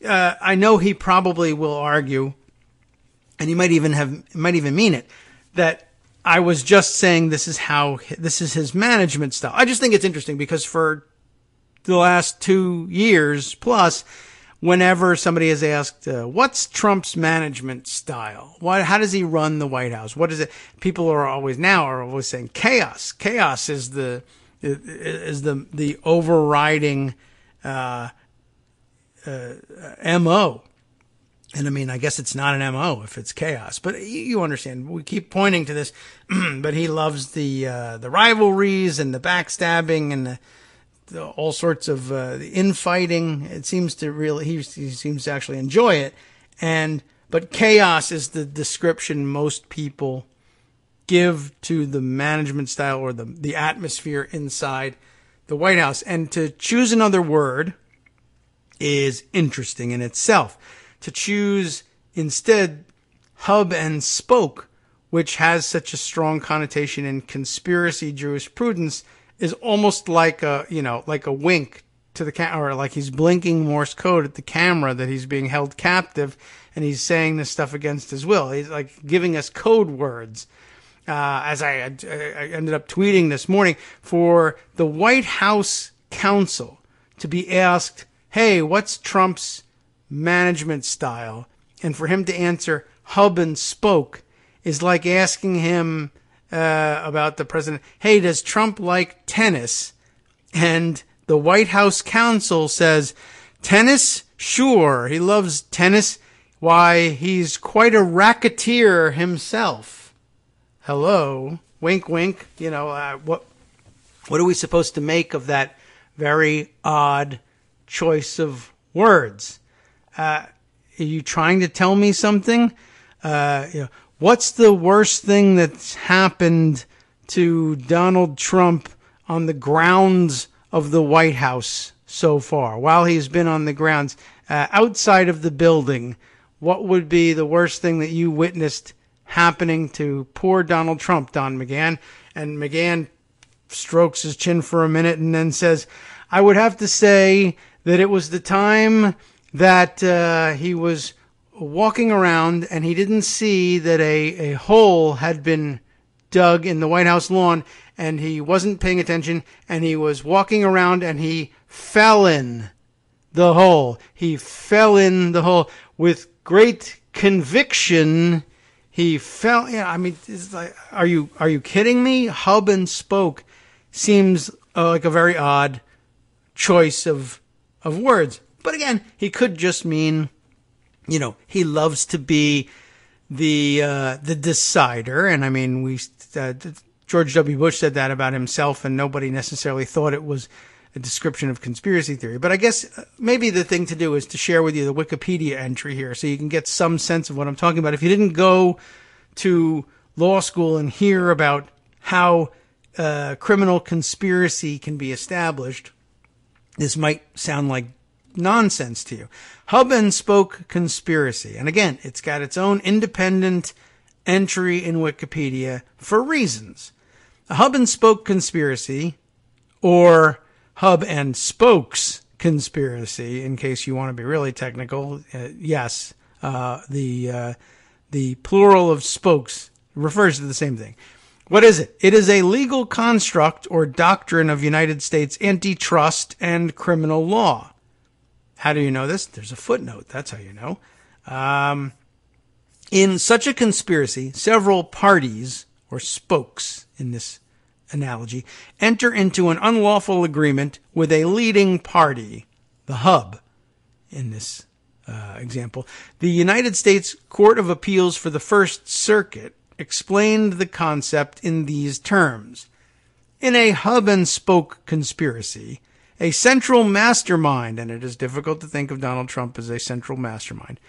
I know he probably will argue, and he might even mean it, that I was just saying this is his management style. I just think it's interesting because for the last 2 years plus, whenever somebody is asked, what's Trump's management style? How does he run the White House? What is it? People are always saying chaos. Chaos is the overriding MO. And I mean, I guess it's not an MO if it's chaos, but you understand. We keep pointing to this, but he loves the rivalries and the backstabbing and all sorts of the infighting. It seems to really, he seems to actually enjoy it. But chaos is the description most people give to the management style or the atmosphere inside the White House. And to choose another word is interesting in itself. To choose instead hub and spoke, which has such a strong connotation in conspiracy jurisprudence, is almost like a wink to the camera, or like he's blinking Morse code at the camera that he's being held captive, and he's saying this stuff against his will. He's like giving us code words. As I ended up tweeting this morning, for the White House counsel to be asked, hey, what's Trump's management style? And for him to answer hub and spoke is like asking him about the president, hey, does Trump like tennis? And the White House counsel says, tennis? Sure, he loves tennis. Why, he's quite a racketeer himself. Hello, wink, wink. What are we supposed to make of that very odd choice of words? Are you trying to tell me something? What's the worst thing that's happened to Donald Trump on the grounds of the White House so far? While he's been on the grounds, outside of the building, what would be the worst thing that you witnessed happening to poor Donald Trump, Don McGahn? And McGahn strokes his chin for a minute and then says, I would have to say that it was the time that he was walking around and he didn't see that a hole had been dug in the White House lawn, and he wasn't paying attention, and he was walking around and he fell in the hole. He fell in the hole with great conviction. He fell. It's like, are you kidding me? Hub and spoke seems like a very odd choice of words. But again, he could just mean, he loves to be the decider. And I mean, George W. Bush said that about himself, and nobody necessarily thought it was a description of conspiracy theory. But I guess maybe the thing to do is to share with you the Wikipedia entry here so you can get some sense of what I'm talking about. If you didn't go to law school and hear about how criminal conspiracy can be established, this might sound like nonsense to you. Hub and spoke conspiracy. And again, it's got its own independent entry in Wikipedia for reasons. A hub and spoke conspiracy, or hub and spokes conspiracy, in case you want to be really technical, yes, the plural of spokes refers to the same thing. What is it? It is a legal construct or doctrine of United States antitrust and criminal law. How do you know this? There's a footnote. That's how you know. In such a conspiracy, several parties, or spokes in this analogy, enter into an unlawful agreement with a leading party, the hub in this example. The United States Court of Appeals for the First Circuit explained the concept in these terms. In a hub and spoke conspiracy, a central mastermind, and it is difficult to think of Donald Trump as a central mastermind,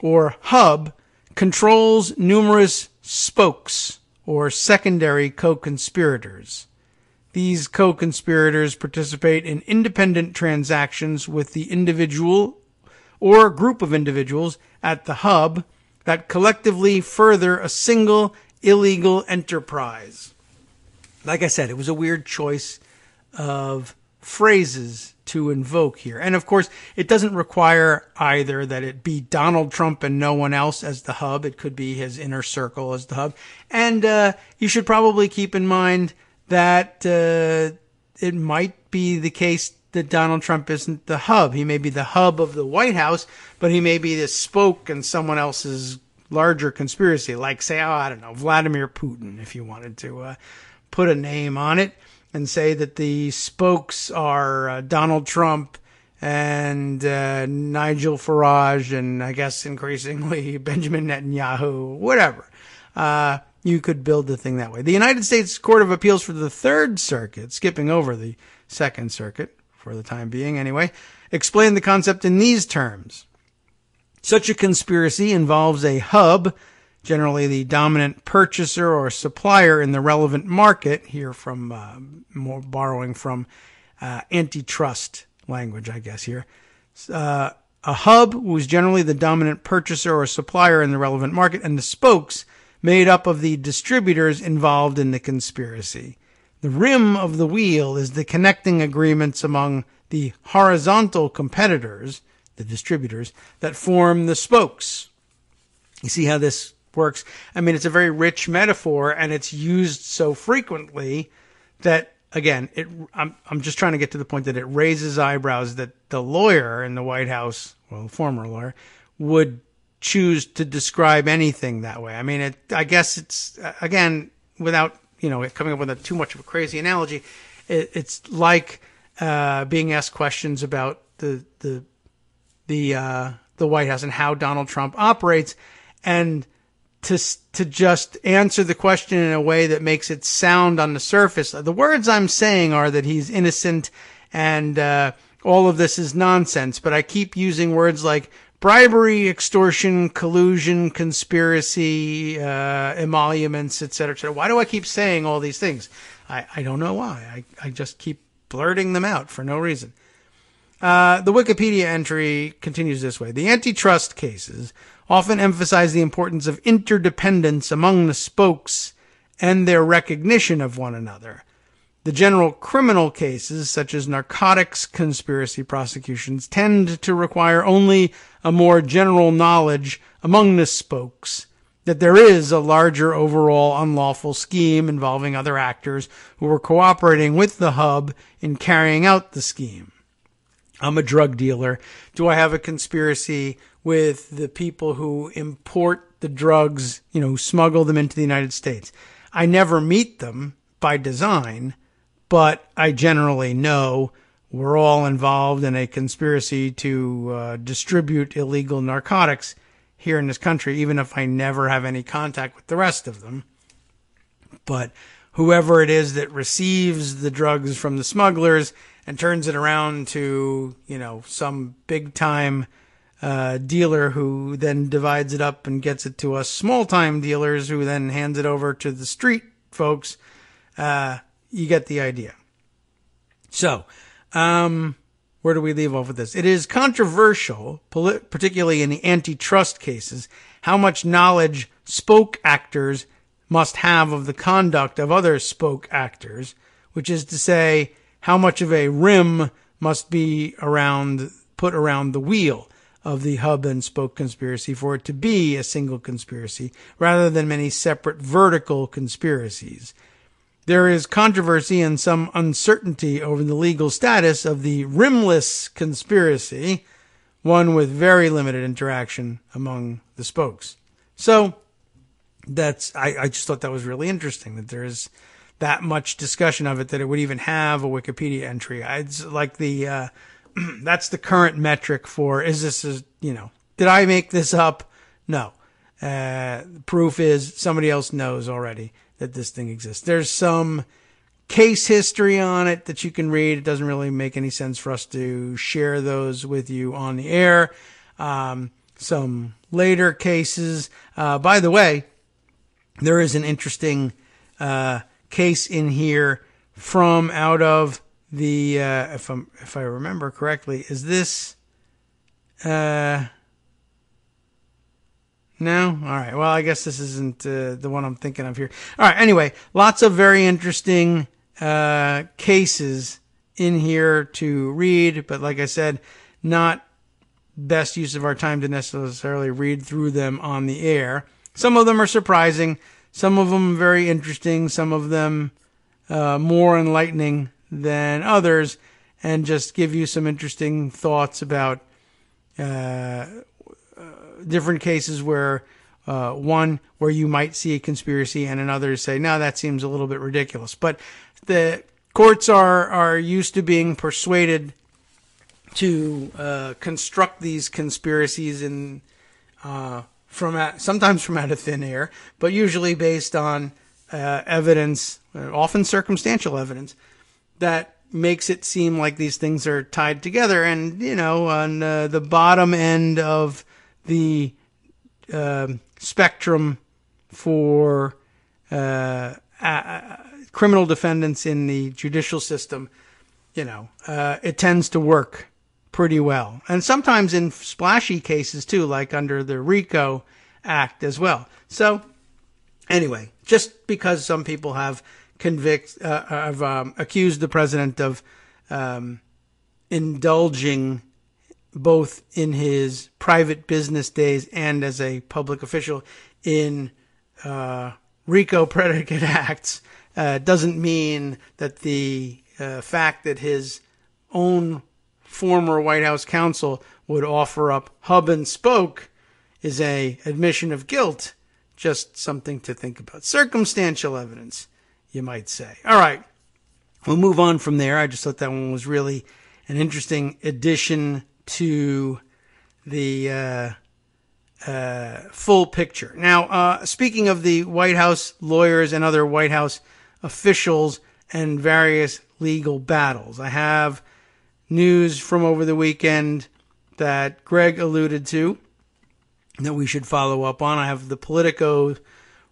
or hub, controls numerous spokes, or secondary co-conspirators. These co-conspirators participate in independent transactions with the individual or group of individuals at the hub that collectively further a single illegal enterprise. Like I said, it was a weird choice of phrases to invoke here. And of course, it doesn't require either that it be Donald Trump and no one else as the hub. It could be his inner circle as the hub. And you should probably keep in mind that it might be the case that Donald Trump isn't the hub. He may be the hub of the White House, but he may be the spoke in someone else's larger conspiracy, like, say, I don't know, Vladimir Putin, if you wanted to put a name on it, and say that the spokes are Donald Trump and Nigel Farage and I guess increasingly Benjamin Netanyahu, whatever. You could build the thing that way. The United States Court of Appeals for the Third Circuit, skipping over the Second Circuit for the time being anyway, explained the concept in these terms. Such a conspiracy involves a hub, generally the dominant purchaser or supplier in the relevant market, here from more borrowing from antitrust language, I guess here. A hub was generally the dominant purchaser or supplier in the relevant market, and the spokes made up of the distributors involved in the conspiracy. The rim of the wheel is the connecting agreements among the horizontal competitors, the distributors, that form the spokes. You see how this works? I mean, it's a very rich metaphor, and it's used so frequently that, again, I'm just trying to get to the point that it raises eyebrows that the lawyer in the White House, well, the former lawyer, would choose to describe anything that way. I mean, I guess it's, again, without, coming up with too much of a crazy analogy, it's like being asked questions about the White House and how Donald Trump operates, and to just answer the question in a way that makes it sound on the surface. The words I'm saying are that he's innocent and all of this is nonsense, but I keep using words like bribery, extortion, collusion, conspiracy, emoluments, etc., etc. Why do I keep saying all these things? I don't know why. I just keep blurting them out for no reason. The Wikipedia entry continues this way. The antitrust cases often emphasize the importance of interdependence among the spokes and their recognition of one another. The general criminal cases, such as narcotics conspiracy prosecutions, tend to require only a more general knowledge among the spokes that there is a larger overall unlawful scheme involving other actors who are cooperating with the hub in carrying out the scheme. I'm a drug dealer. Do I have a conspiracy with the people who import the drugs, who smuggle them into the United States? I never meet them by design, but I generally know we're all involved in a conspiracy to distribute illegal narcotics here in this country, even if I never have any contact with the rest of them. But whoever it is that receives the drugs from the smugglers and turns it around to, some big-time dealer who then divides it up and gets it to us small-time dealers who then hands it over to the street folks, you get the idea. So, where do we leave off with this? It is controversial, particularly in the antitrust cases, how much knowledge spoke actors must have of the conduct of other spoke actors, which is to say, how much of a rim must be put around the wheel of the hub and spoke conspiracy for it to be a single conspiracy, rather than many separate vertical conspiracies. There is controversy and some uncertainty over the legal status of the rimless conspiracy, one with very limited interaction among the spokes. So, I just thought that was really interesting, that there is that much discussion of it, that it would even have a Wikipedia entry. It's like that's the current metric for, is this, did I make this up? No. Proof is somebody else knows already that this thing exists. There's some case history on it that you can read. It doesn't really make any sense for us to share those with you on the air. Some later cases. By the way, there is an interesting case in here from out of the if I remember correctly, is this no? All right. Well, I guess this isn't the one I'm thinking of here. All right. Anyway, lots of very interesting cases in here to read, but like I said, not best use of our time to necessarily read through them on the air. Some of them are surprising, some of them very interesting, some of them more enlightening than others, and just give you some interesting thoughts about different cases where one where you might see a conspiracy and another say, no, that seems a little bit ridiculous. But the courts are used to being persuaded to construct these conspiracies sometimes from out of thin air, but usually based on evidence, often circumstantial evidence, that makes it seem like these things are tied together. And, on the bottom end of the spectrum for criminal defendants in the judicial system, it tends to work pretty well. And sometimes in splashy cases too, like under the RICO Act as well. So anyway, just because some people have accused the president of indulging both in his private business days and as a public official in RICO predicate acts, doesn't mean that the fact that his own former White House counsel would offer up hub and spoke is a admission of guilt. Just something to think about. Circumstantial evidence, you might say. All right, we'll move on from there. I just thought that one was really an interesting addition to the full picture. Now, speaking of the White House lawyers and other White House officials and various legal battles, I have news from over the weekend that Greg alluded to that we should follow up on. I have the Politico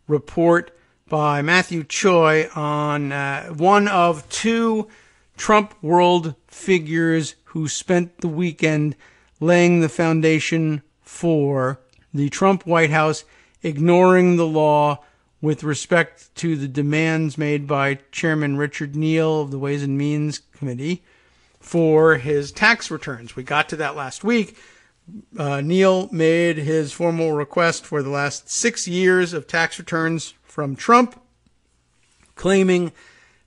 report by Matthew Choi on one of two Trump world figures who spent the weekend laying the foundation for the Trump White House ignoring the law with respect to the demands made by Chairman Richard Neal of the Ways and Means Committee for his tax returns. We got to that last week. Neal made his formal request for the last 6 years of tax returns from Trump, claiming,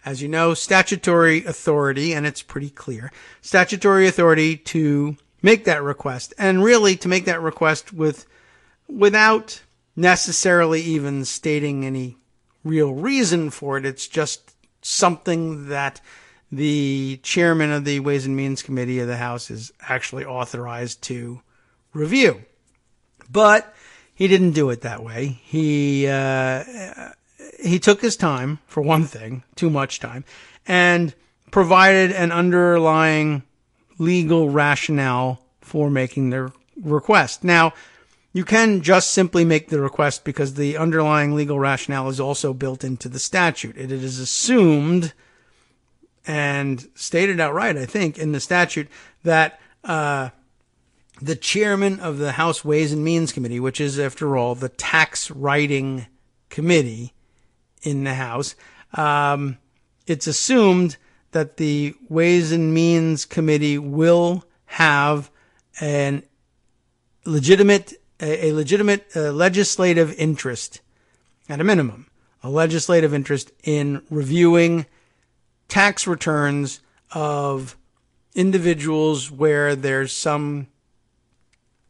as you know, statutory authority, and it's pretty clear, statutory authority to make that request, and really to make that request without necessarily even stating any real reason for it. It's just something that the chairman of the Ways and Means Committee of the House is actually authorized to review. But he didn't do it that way. He took his time, for one thing, too much time, and provided an underlying legal rationale for making the request. Now, you can just simply make the request because the underlying legal rationale is also built into the statute. It is assumed and stated outright, I think, in the statute that the chairman of the House Ways and Means Committee, which is, after all, the tax writing committee in the House, it's assumed that the Ways and Means Committee will have a legitimate legislative interest, at a minimum, a legislative interest in reviewing tax returns of individuals where there's some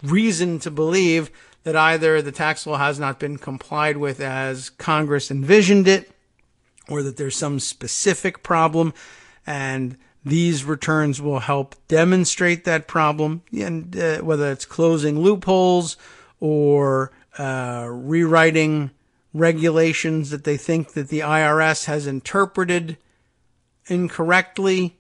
reason to believe that either the tax law has not been complied with as Congress envisioned it, or that there's some specific problem, and these returns will help demonstrate that problem, and whether it's closing loopholes or rewriting regulations that they think that the IRS has interpreted incorrectly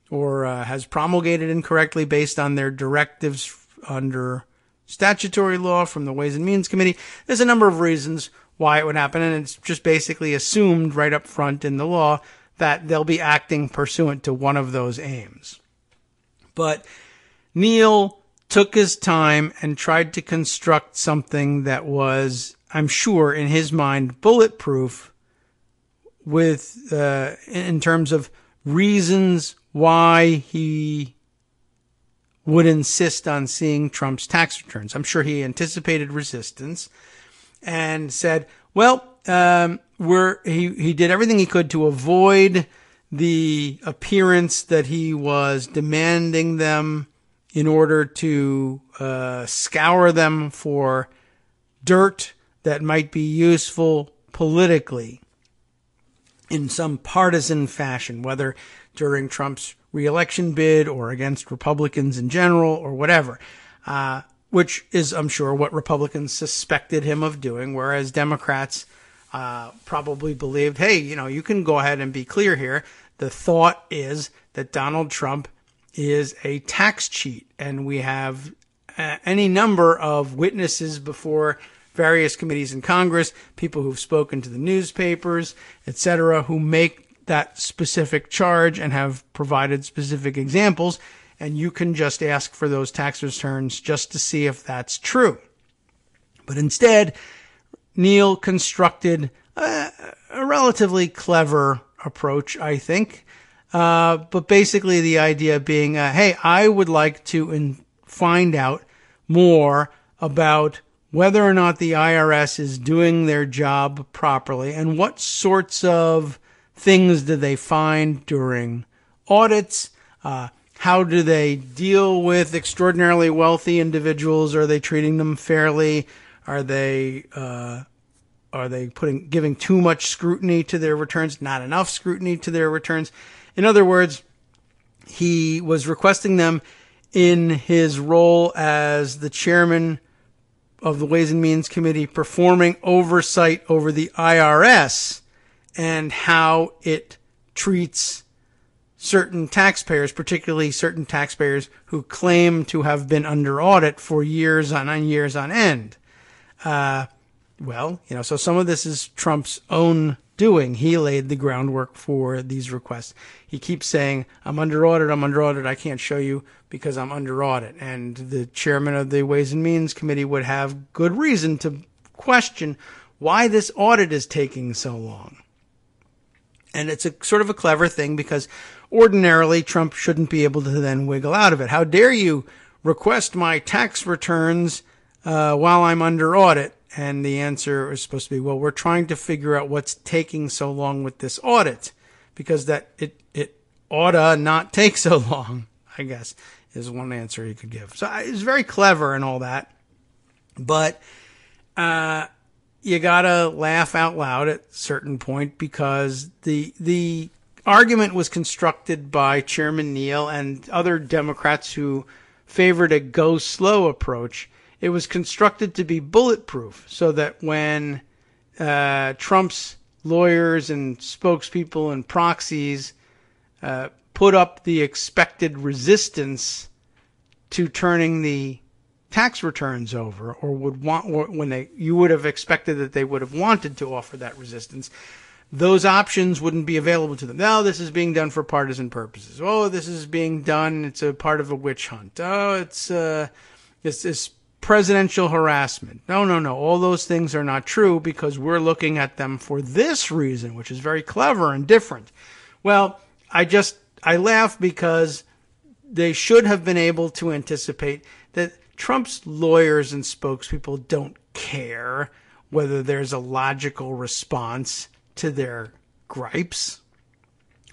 or has promulgated incorrectly based on their directives under statutory law from the Ways and Means Committee. There's a number of reasons why it would happen, and it's just basically assumed right up front in the law that they'll be acting pursuant to one of those aims. But Neal took his time and tried to construct something that was, I'm sure, in his mind, bulletproof with in terms of reasons why he would insist on seeing Trump's tax returns. I'm sure he anticipated resistance and said, well, he did everything he could to avoid the appearance that he was demanding them in order to scour them for dirt that might be useful politically in some partisan fashion, whether during Trump's re-election bid or against Republicans in general or whatever, which is, I'm sure, what Republicans suspected him of doing, whereas Democrats probably believed, hey, you can go ahead and be clear here. The thought is that Donald Trump is a tax cheat, and we have any number of witnesses before various committees in Congress, people who've spoken to the newspapers, etc., who make that specific charge and have provided specific examples, and you can just ask for those tax returns just to see if that's true. But instead, Neal constructed a relatively clever approach, I think. But basically the idea being, hey, I would like to find out more about whether or not the IRS is doing their job properly and what sorts of things do they find during audits. How do they deal with extraordinarily wealthy individuals? Are they treating them fairly? Are they giving too much scrutiny to their returns? Not enough scrutiny to their returns? In other words, he was requesting them in his role as the chairman of the Ways and Means Committee, performing oversight over the IRS and how it treats certain taxpayers, particularly certain taxpayers who claim to have been under audit for years on end. So some of this is Trump's own doing. He laid the groundwork for these requests. He keeps saying, I'm under audit, I can't show you because I'm under audit. And the chairman of the Ways and Means Committee would have good reason to question why this audit is taking so long. And it's a sort of a clever thing because ordinarily Trump shouldn't be able to then wiggle out of it. How dare you request my tax returns while I'm under audit? And the answer is supposed to be, well, we're trying to figure out what's taking so long with this audit, because that it oughta not take so long, I guess, is one answer you could give. So it's very clever and all that, but you gotta laugh out loud at a certain point, because the argument was constructed by Chairman Neal and other Democrats who favored a go slow approach. It was constructed to be bulletproof so that when Trump's lawyers and spokespeople and proxies put up the expected resistance to turning the tax returns over, or you would have expected that they would have wanted to offer that resistance, those options wouldn't be available to them. No, this is being done for partisan purposes. Oh, this is being done, it's a part of a witch hunt. Oh, it's presidential harassment. No. All those things are not true because we're looking at them for this reason, which is very clever and different. Well, I laugh because they should have been able to anticipate that Trump's lawyers and spokespeople don't care whether there's a logical response to their gripes.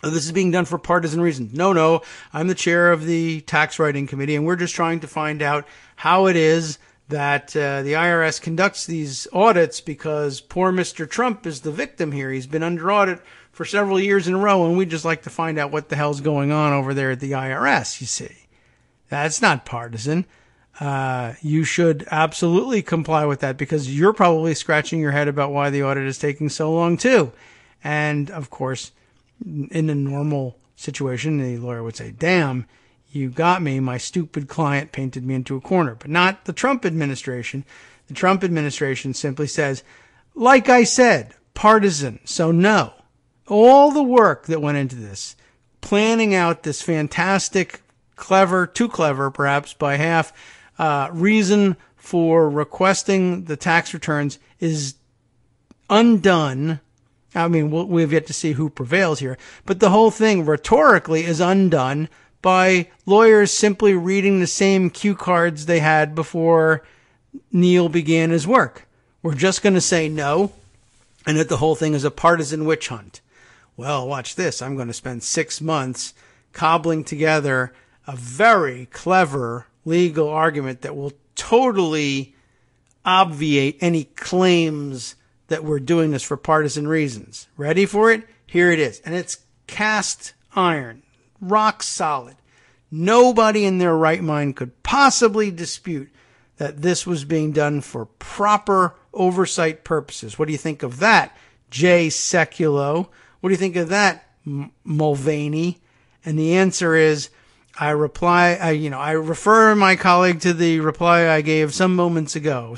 Oh, this is being done for partisan reasons. No, I'm the chair of the tax writing committee, and we're just trying to find out how it is that the IRS conducts these audits, because poor Mr. Trump is the victim here. He's been under audit for several years in a row, and we'd just like to find out what the hell's going on over there at the IRS, you see. That's not partisan. You should absolutely comply with that, because you're probably scratching your head about why the audit is taking so long, too. And, of course, in a normal situation, the lawyer would say, damn, you got me. My stupid client painted me into a corner. But not the Trump administration. The Trump administration simply says, like I said, partisan. So no. All the work that went into this, planning out this fantastic, clever, too clever perhaps by half, reason for requesting the tax returns is undone. I mean, we've yet to see who prevails here, but the whole thing rhetorically is undone by lawyers simply reading the same cue cards they had before Neal began his work. We're just going to say no, and that the whole thing is a partisan witch hunt. Well, watch this. I'm going to spend 6 months cobbling together a very clever legal argument that will totally obviate any claims that we're doing this for partisan reasons. Ready for it? Here it is. And it's cast iron, rock solid. Nobody in their right mind could possibly dispute that this was being done for proper oversight purposes. What do you think of that, Jay Sekulow? What do you think of that, Mulvaney? And the answer is, I refer my colleague to the reply I gave some months ago,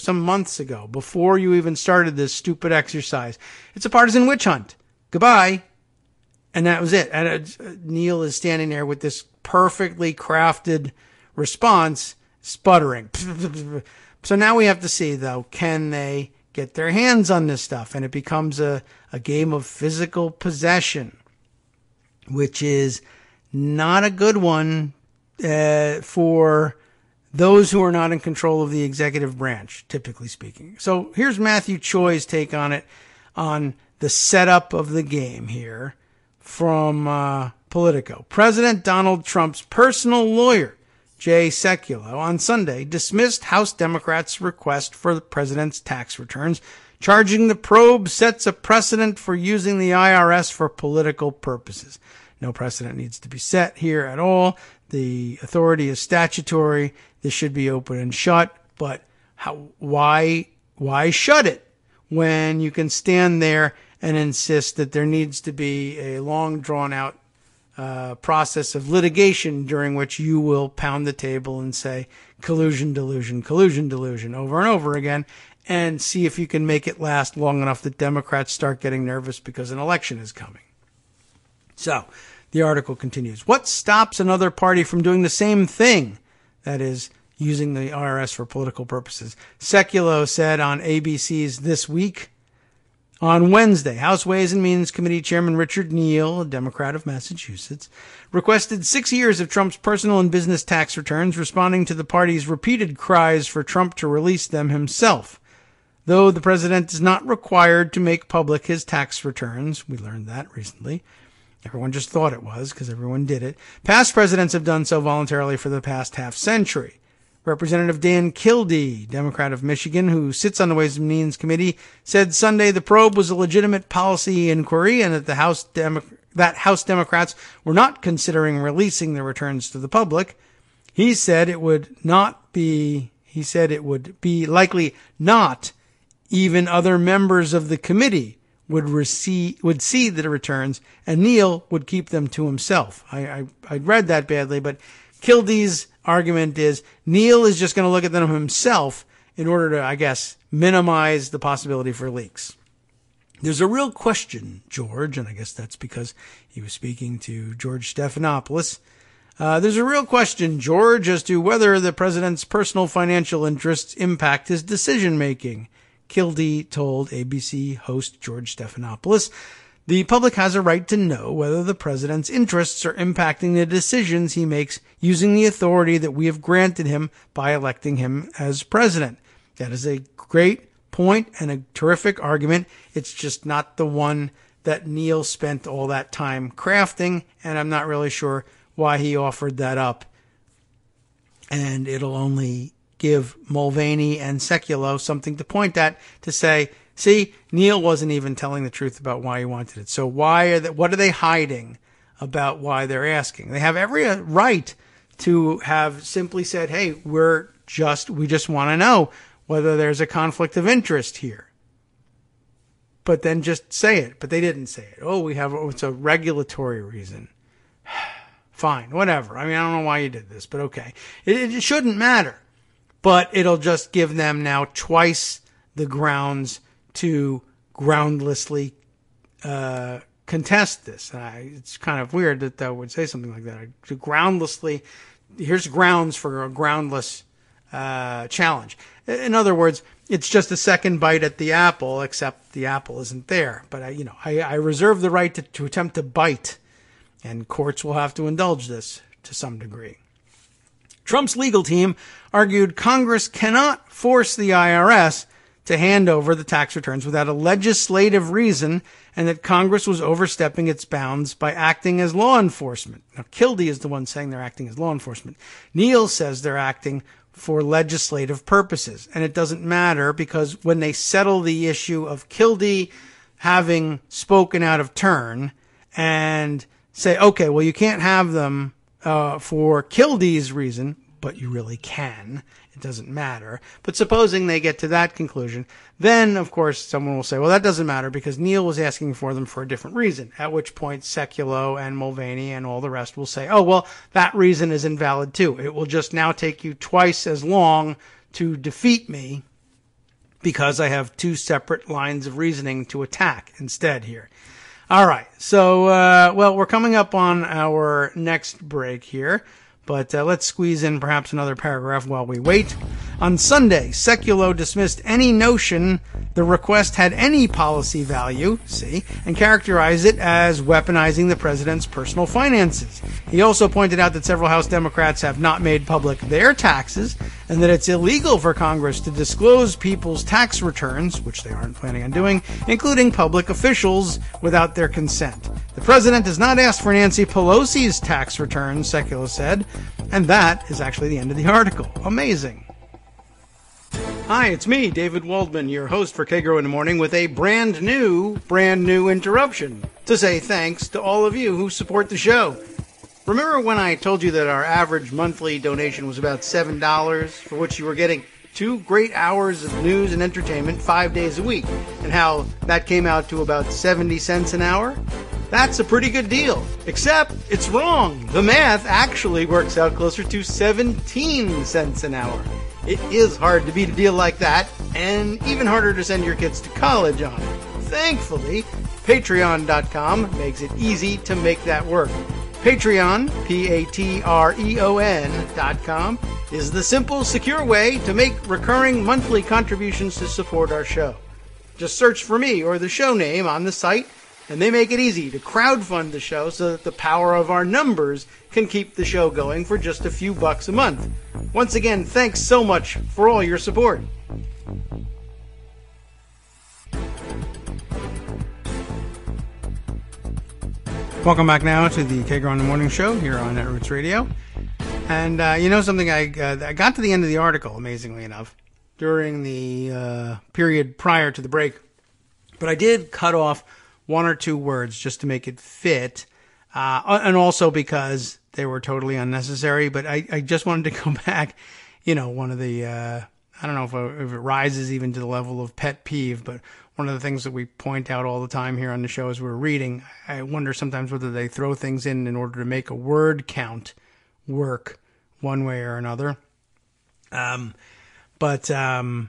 before you even started this stupid exercise. It's a partisan witch hunt. Goodbye. And that was it. And Neal is standing there with this perfectly crafted response, sputtering. So now we have to see, though, can they get their hands on this stuff? And it becomes a game of physical possession. which is not a good one for those who are not in control of the executive branch, typically speaking. So here's Matthew Choi's take on it, on the setup of the game here from Politico. President Donald Trump's personal lawyer, Jay Sekulow, on Sunday dismissed House Democrats' request for the president's tax returns, charging the probe sets a precedent for using the IRS for political purposes. No precedent needs to be set here at all. The authority is statutory. This should be open and shut. But why shut it when you can stand there and insist that there needs to be a long, drawn-out process of litigation during which you will pound the table and say collusion, delusion, collusion, delusion over and over again, and see if you can make it last long enough that Democrats start getting nervous because an election is coming. So the article continues. What stops another party from doing the same thing? That is, using the IRS for political purposes. Sekulow said on ABC's This Week. On Wednesday, House Ways and Means Committee Chairman Richard Neal, a Democrat of Massachusetts, requested 6 years of Trump's personal and business tax returns, responding to the party's repeated cries for Trump to release them himself. Though the president is not required to make public his tax returns, we learned that recently. Everyone just thought it was because everyone did it. Past presidents have done so voluntarily for the past half century. Representative Dan Kildee, Democrat of Michigan, who sits on the Ways and Means Committee, said Sunday the probe was a legitimate policy inquiry and that House Democrats were not considering releasing the returns to the public. He said it would be likely not even other members of the committee would see the returns, and Neal would keep them to himself. I read that badly, but Kildee's argument is Neal is just going to look at them himself in order to, I guess, minimize the possibility for leaks. There's a real question, George, and I guess that's because he was speaking to George Stephanopoulos. There's a real question, George, as to whether the president's personal financial interests impact his decision-making. Kildee told ABC host George Stephanopoulos, the public has a right to know whether the president's interests are impacting the decisions he makes using the authority that we have granted him by electing him as president. That is a great point and a terrific argument. It's just not the one that Neal spent all that time crafting, and I'm not really sure why he offered that up. And it'll only give Mulvaney and Sekulow something to point at to say, see, Neal wasn't even telling the truth about why he wanted it. So what are they hiding about why they're asking? They have every right to have simply said, hey, we just want to know whether there's a conflict of interest here. But then just say it. But they didn't say it. It's a regulatory reason. Fine, whatever. I mean, I don't know why you did this, but okay. It shouldn't matter. But it'll just give them now twice the grounds to groundlessly contest this. It's kind of weird that they would say something like that. To groundlessly, here's grounds for a groundless challenge. In other words, it's just a second bite at the apple, except the apple isn't there. But I reserve the right to attempt to bite, and courts will have to indulge this to some degree. Trump's legal team argued Congress cannot force the IRS to hand over the tax returns without a legislative reason, and that Congress was overstepping its bounds by acting as law enforcement. Now, Kildee is the one saying they're acting as law enforcement. Neal says they're acting for legislative purposes, and it doesn't matter because when they settle the issue of Kildee having spoken out of turn and say, okay, well, you can't have them for Kildee's reason, but you really can. It doesn't matter. But supposing they get to that conclusion, then, of course, someone will say, well, that doesn't matter because Neal was asking for them for a different reason, at which point Sekulow and Mulvaney and all the rest will say, oh, well, that reason is invalid too. It will just now take you twice as long to defeat me because I have two separate lines of reasoning to attack instead here. All right. So, we're coming up on our next break here. But let's squeeze in perhaps another paragraph while we wait. On Sunday, Sekulow dismissed any notion the request had any policy value, and characterized it as weaponizing the president's personal finances. He also pointed out that several House Democrats have not made public their taxes, and that it's illegal for Congress to disclose people's tax returns, which they aren't planning on doing, including public officials, without their consent. The president has not asked for Nancy Pelosi's tax returns, Sekulow said, and that is actually the end of the article. Amazing. Hi, it's me, David Waldman, your host for Kagro in the Morning, with a brand new interruption to say thanks to all of you who support the show. Remember when I told you that our average monthly donation was about $7, for which you were getting 2 great hours of news and entertainment 5 days a week, and how that came out to about 70 cents an hour? That's a pretty good deal, except it's wrong. The math actually works out closer to 17 cents an hour. It is hard to beat a deal like that, and even harder to send your kids to college on. Thankfully, Patreon.com makes it easy to make that work. Patreon, Patreon.com, is the simple, secure way to make recurring monthly contributions to support our show. Just search for me or the show name on the site, and they make it easy to crowdfund the show so that the power of our numbers can keep the show going for just a few bucks a month. Once again, thanks so much for all your support. Welcome back now to the Kagro in the Morning Show here on Netroots Radio. And you know something, I got to the end of the article, amazingly enough, during the period prior to the break. But I did cut off 1 or 2 words just to make it fit, and also because they were totally unnecessary. But I just wanted to go back, one of the, I don't know if it rises even to the level of pet peeve, but one of the things that we point out all the time here on the show as we're reading, I wonder sometimes whether they throw things in order to make a word count work one way or another. But I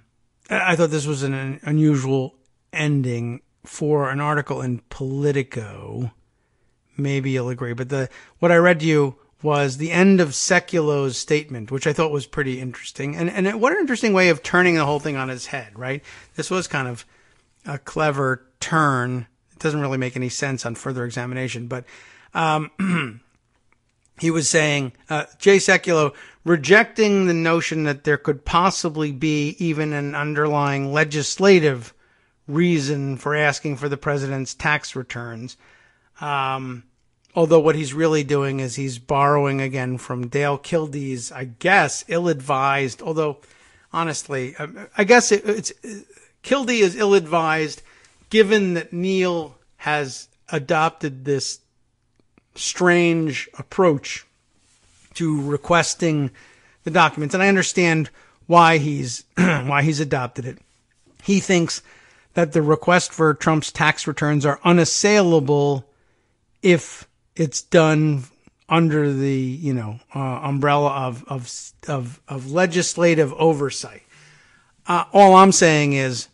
thought this was an unusual ending for an article in Politico. Maybe you'll agree, but what I read to you was the end of Sekulow's statement, which I thought was pretty interesting. And what an interesting way of turning the whole thing on its head, right? This was kind of a clever turn. It doesn't really make any sense on further examination, but he was saying, Jay Sekulow, rejecting the notion that there could possibly be even an underlying legislative reason for asking for the president's tax returns. Although what he's really doing is he's borrowing again from Dale Kildee's, I guess, ill-advised, although honestly, I guess it's Kildee is ill-advised given that Neil has adopted this strange approach to requesting the documents. And I understand why he's adopted it. He thinks that the request for Trump's tax returns are unassailable if it's done under the umbrella of legislative oversight. All I'm saying is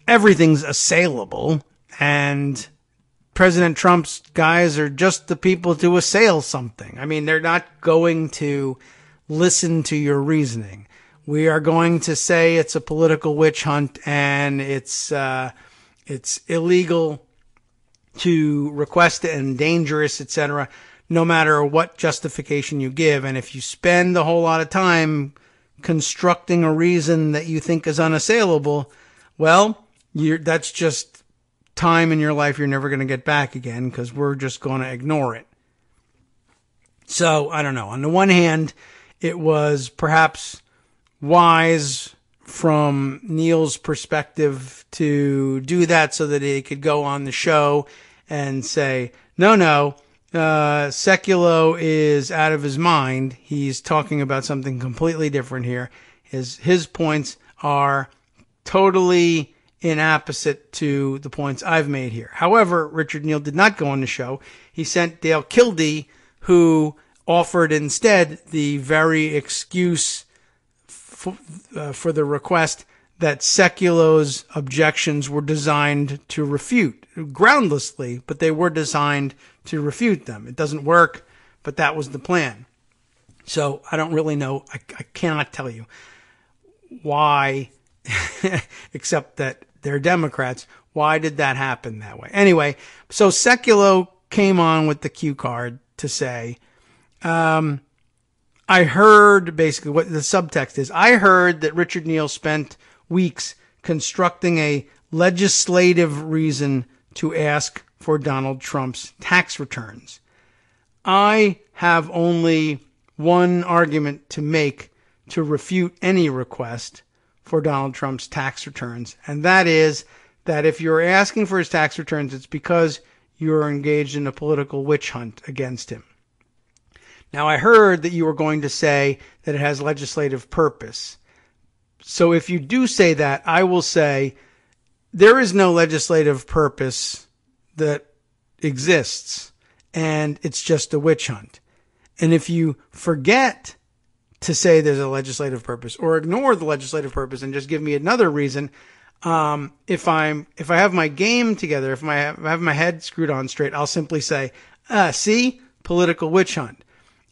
everything's assailable, and President Trump's guys are just the people to assail something. I mean, they're not going to listen to your reasoning. We are going to say it's a political witch hunt and it's illegal to request it and dangerous, etc., no matter what justification you give. And if you spend a whole lot of time constructing a reason that you think is unassailable, well, that's just time in your life you're never going to get back again, because we're just going to ignore it. So, I don't know. On the one hand, it was perhaps wise from Neil's perspective to do that so that he could go on the show and say, no, Sekulow is out of his mind. He's talking about something completely different here. His points are totally inapposite to the points I've made here. However, Richard Neal did not go on the show. He sent Dale Kildee, who offered instead the very excuse for the request that Sekulow's objections were designed to refute, groundlessly, but they were designed to refute them. It doesn't work, but that was the plan. So I don't really know. I cannot tell you why, except that they're Democrats. Why did that happen that way? Anyway, so Sekulow came on with the cue card to say, I heard basically what the subtext is. I heard that Richard Neal spent weeks constructing a legislative reason to ask for Donald Trump's tax returns. I have only one argument to make to refute any request for Donald Trump's tax returns, and that is that if you're asking for his tax returns, it's because you're engaged in a political witch hunt against him. Now, I heard that you were going to say that it has legislative purpose. So if you do say that, I will say there is no legislative purpose that exists, and it's just a witch hunt. And if you forget to say there's a legislative purpose or ignore the legislative purpose and just give me another reason, if I have my game together, if I have my head screwed on straight, I'll simply say, see, political witch hunt.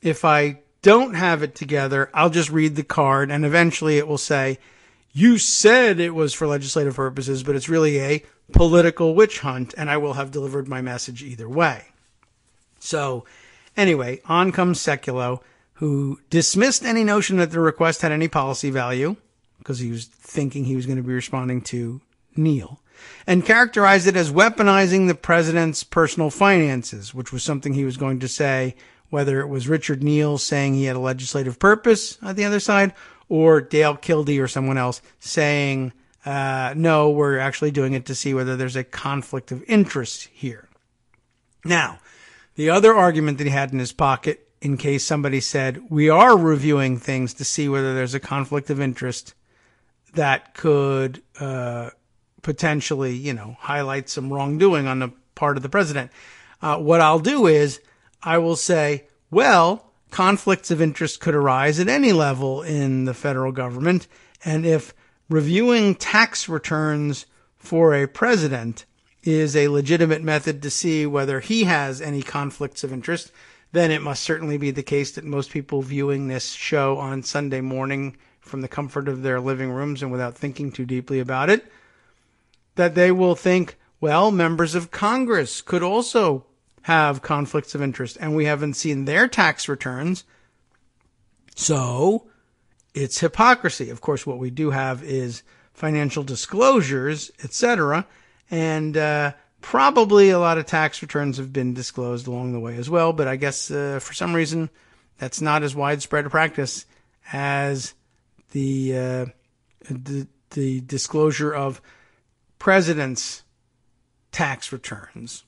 If I don't have it together, I'll just read the card, and eventually it will say, you said it was for legislative purposes, but it's really a political witch hunt, and I will have delivered my message either way. So anyway, on comes Sekulow, who dismissed any notion that the request had any policy value, because he was thinking he was going to be responding to Neal, and characterized it as weaponizing the president's personal finances, which was something he was going to say, whether it was Richard Neal saying he had a legislative purpose on the other side, or Dale Kildee or someone else saying, no, we're actually doing it to see whether there's a conflict of interest here. Now, the other argument that he had in his pocket, in case somebody said, we are reviewing things to see whether there's a conflict of interest that could potentially, highlight some wrongdoing on the part of the president. What I'll do is I will say, well, conflicts of interest could arise at any level in the federal government. And if reviewing tax returns for a president is a legitimate method to see whether he has any conflicts of interest, then it must certainly be the case that most people viewing this show on Sunday morning from the comfort of their living rooms and without thinking too deeply about it, that they will think, well, members of Congress could also have conflicts of interest, and we haven't seen their tax returns. So it's hypocrisy. Of course, what we do have is financial disclosures, etc., and probably a lot of tax returns have been disclosed along the way as well, but I guess for some reason that's not as widespread a practice as the disclosure of president's tax returns.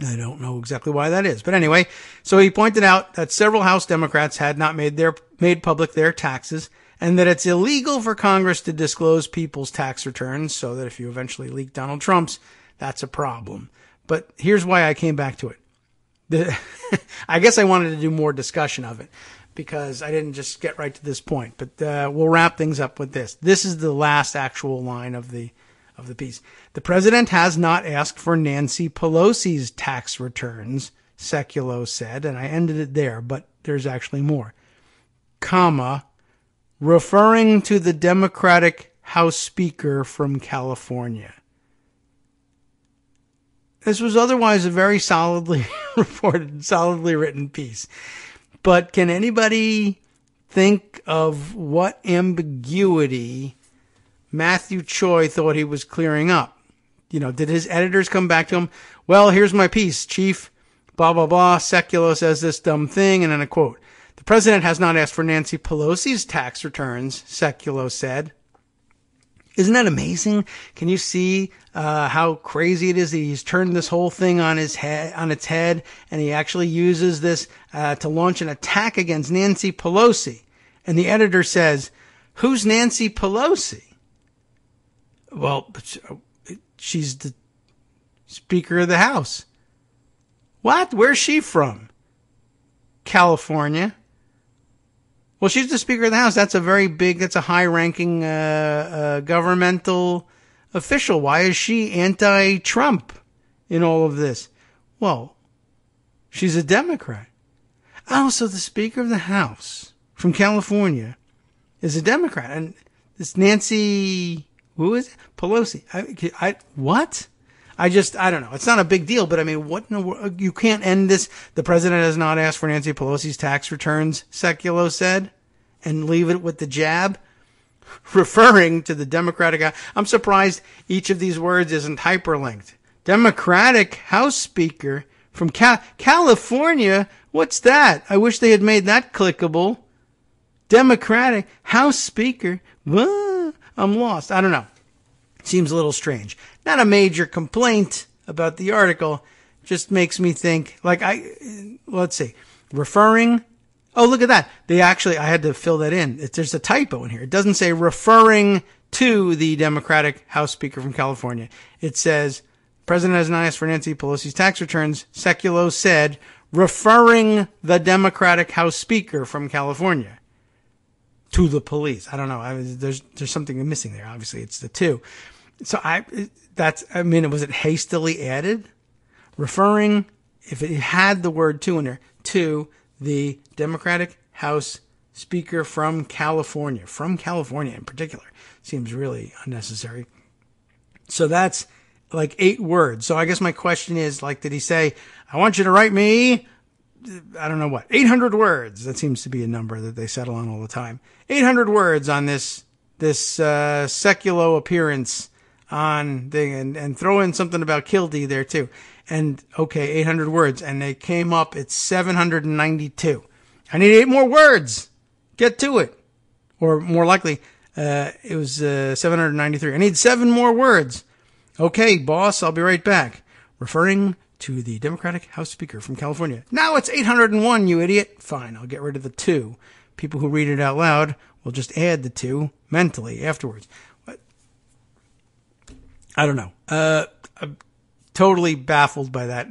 I don't know exactly why that is. But anyway, so he pointed out that several House Democrats had not made public their taxes, and that it's illegal for Congress to disclose people's tax returns, so that if you eventually leak Donald Trump's, that's a problem. But here's why I came back to it. I guess I wanted to do more discussion of it, because I didn't just get right to this point. But we'll wrap things up with this. This is the last actual line of the piece. The president has not asked for Nancy Pelosi's tax returns, Sekulow said, and I ended it there, but there's actually more. Comma, referring to the Democratic House Speaker from California. This was otherwise a very solidly reported, solidly written piece. But can anybody think of what ambiguity Matthew Choi thought he was clearing up? Did his editors come back to him? Well, here's my piece, Chief. Blah, blah, blah. Sekulow says this dumb thing. And then a quote. The president has not asked for Nancy Pelosi's tax returns, Sekulow said. Isn't that amazing? Can you see how crazy it is that he's turned this whole thing on its head, and he actually uses this to launch an attack against Nancy Pelosi? And the editor says, who's Nancy Pelosi? Well, she's the Speaker of the House. What? Where's she from? California. Well, she's the Speaker of the House. That's a high-ranking governmental official. Why is she anti-Trump in all of this? Well, she's a Democrat. Oh, so the Speaker of the House from California is a Democrat. And this Nancy, who is it? Pelosi. What? I don't know. It's not a big deal, but I mean, what in the world? You can't end this. The president has not asked for Nancy Pelosi's tax returns, Sekulow said, and leave it with the jab, referring to the Democratic. I'm surprised each of these words isn't hyperlinked. Democratic House Speaker from California. What's that? I wish they had made that clickable. Democratic House Speaker. What? I'm lost. I don't know. Seems a little strange. Not a major complaint about the article. Just makes me think, let's see. Referring. Oh, look at that. I had to fill that in. There's a typo in here. It doesn't say referring to the Democratic House Speaker from California. It says, President has not asked for Nancy Pelosi's tax returns, Sekulow said, referring the Democratic House Speaker from California to the police. I don't know. There's something missing there. Obviously, it's the two. So was it hastily added? Referring, if it had the word to in there, to the Democratic House Speaker from California in particular, seems really unnecessary. So that's like 8 words. So I guess my question is, did he say, I want you to write me, I don't know what, 800 words? That seems to be a number that they settle on all the time. 800 words on this Sekulow appearance on thing, and throw in something about Kildee there too. And okay, 800 words, and they came up, it's 792. I need 8 more words. Get to it. Or more likely, it was 793. I need 7 more words. Okay, boss, I'll be right back. Referring to the Democratic House Speaker from California. Now it's 801, you idiot. Fine, I'll get rid of the 2. People who read it out loud will just add the 2 mentally afterwards. I don't know. I'm totally baffled by that.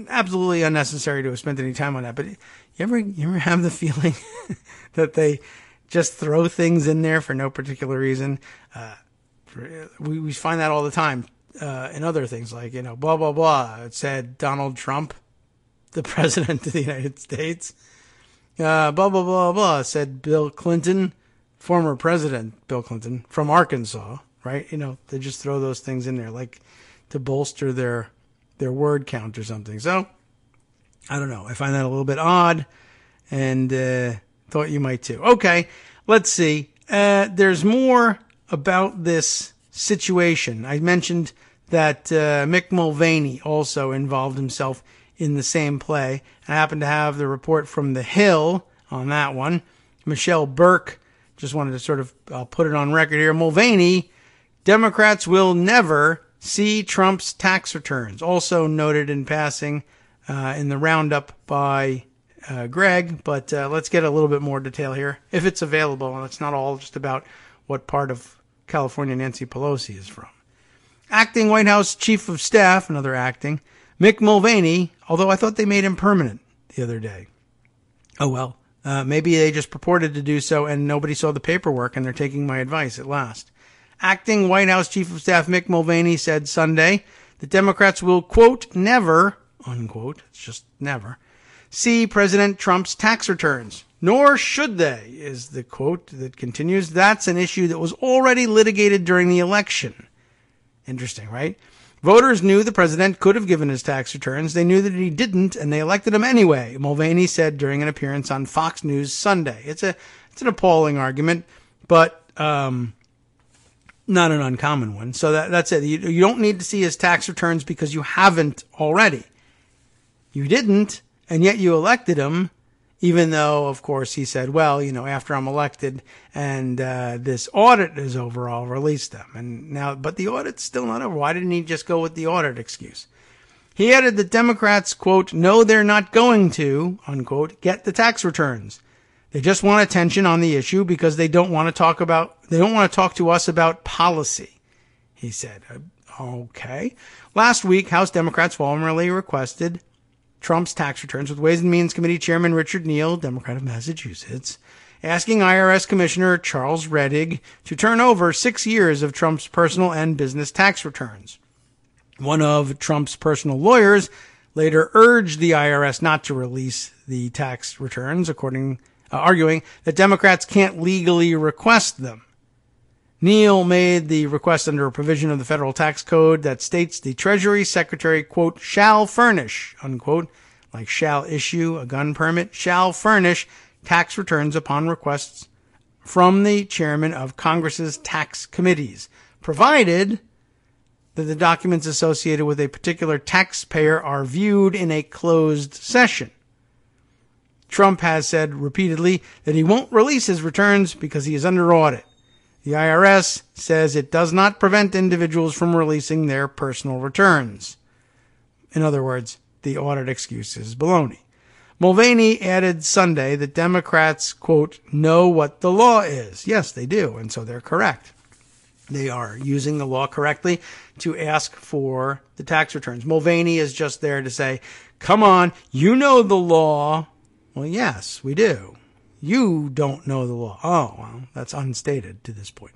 Absolutely unnecessary to have spent any time on that. But you ever have the feeling that they just throw things in there for no particular reason? We find that all the time in other things, like, blah, blah, blah. It said Donald Trump, the president of the United States. Blah, blah, blah, blah. It said Bill Clinton, former president Bill Clinton from Arkansas. Right? They just throw those things in there, like to bolster their word count or something. So, I don't know. I find that a little bit odd, and thought you might too. Okay, let's see. There's more about this situation. I mentioned that Mick Mulvaney also involved himself in the same play. I happen to have the report from The Hill on that one. Michelle Burke, just wanted to sort of, I'll put it on record here. Mulvaney, Democrats will never see Trump's tax returns. Also noted in passing in the roundup by Greg, but let's get a little bit more detail here, if it's available, and it's not all just about what part of California Nancy Pelosi is from. Acting White House Chief of Staff, another acting, Mick Mulvaney, although I thought they made him permanent the other day. Oh well, maybe they just purported to do so and nobody saw the paperwork and they're taking my advice at last. Acting White House Chief of Staff Mick Mulvaney said Sunday that Democrats will, quote, never, unquote, it's just never, see President Trump's tax returns. Nor should they, is the quote that continues. That's an issue that was already litigated during the election. Interesting, right? Voters knew the president could have given his tax returns. They knew that he didn't, and they elected him anyway, Mulvaney said during an appearance on Fox News Sunday. It's an appalling argument, but not an uncommon one. So that's it. You don't need to see his tax returns because you haven't already. You didn't, and yet you elected him, even though, of course, he said, well, after I'm elected and this audit is over, I'll release them. And now, but the audit's still not over. Why didn't he just go with the audit excuse? He added that Democrats, quote, know they're not going to, unquote, get the tax returns. They just want attention on the issue because they don't want to talk to us about policy, he said. Okay. Last week, House Democrats formally requested Trump's tax returns with Ways and Means Committee Chairman Richard Neal, Democrat of Massachusetts, asking IRS Commissioner Charles Rettig to turn over 6 years of Trump's personal and business tax returns. One of Trump's personal lawyers later urged the IRS not to release the tax returns, arguing that Democrats can't legally request them. Neal made the request under a provision of the federal tax code that states the Treasury Secretary, quote, shall furnish, unquote, like shall issue a gun permit, shall furnish tax returns upon requests from the chairman of Congress's tax committees, provided that the documents associated with a particular taxpayer are viewed in a closed session. Trump has said repeatedly that he won't release his returns because he is under audit. The IRS says it does not prevent individuals from releasing their personal returns. In other words, the audit excuse is baloney. Mulvaney added Sunday that Democrats, quote, know what the law is. Yes, they do, and so they're correct. They are using the law correctly to ask for the tax returns. Mulvaney is just there to say, come on, you know the law. Well, yes, we do. You don't know the law. Oh, well, that's unstated to this point.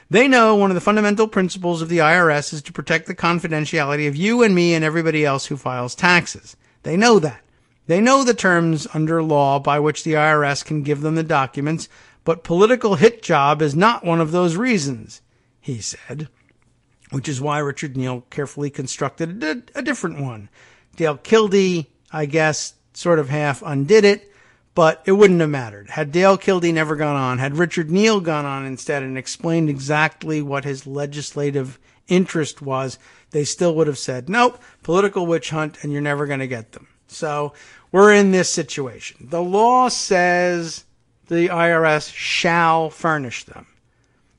They know one of the fundamental principles of the IRS is to protect the confidentiality of you and me and everybody else who files taxes. They know that. They know the terms under law by which the IRS can give them the documents, but political hit job is not one of those reasons, he said, which is why Richard Neal carefully constructed a different one. Dale Kildee, I guess, sort of half undid it, but it wouldn't have mattered. Had Dale Kildee never gone on, had Richard Neal gone on instead and explained exactly what his legislative interest was, they still would have said, nope, political witch hunt, and you're never going to get them. So we're in this situation. The law says the IRS shall furnish them.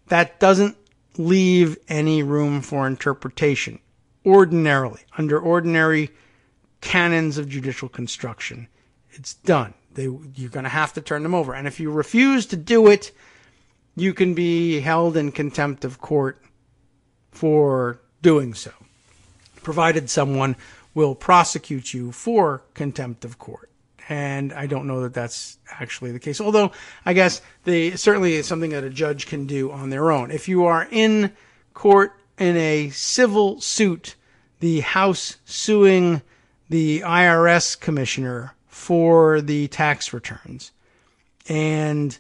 That doesn't leave any room for interpretation. Ordinarily, under ordinary canons of judicial construction, it's done. You're going to have to turn them over. And if you refuse to do it, you can be held in contempt of court for doing so, provided someone will prosecute you for contempt of court. And I don't know that that's actually the case. Although, I guess certainly is something that a judge can do on their own. If you are in court in a civil suit, the House suing the IRS commissioner for the tax returns, and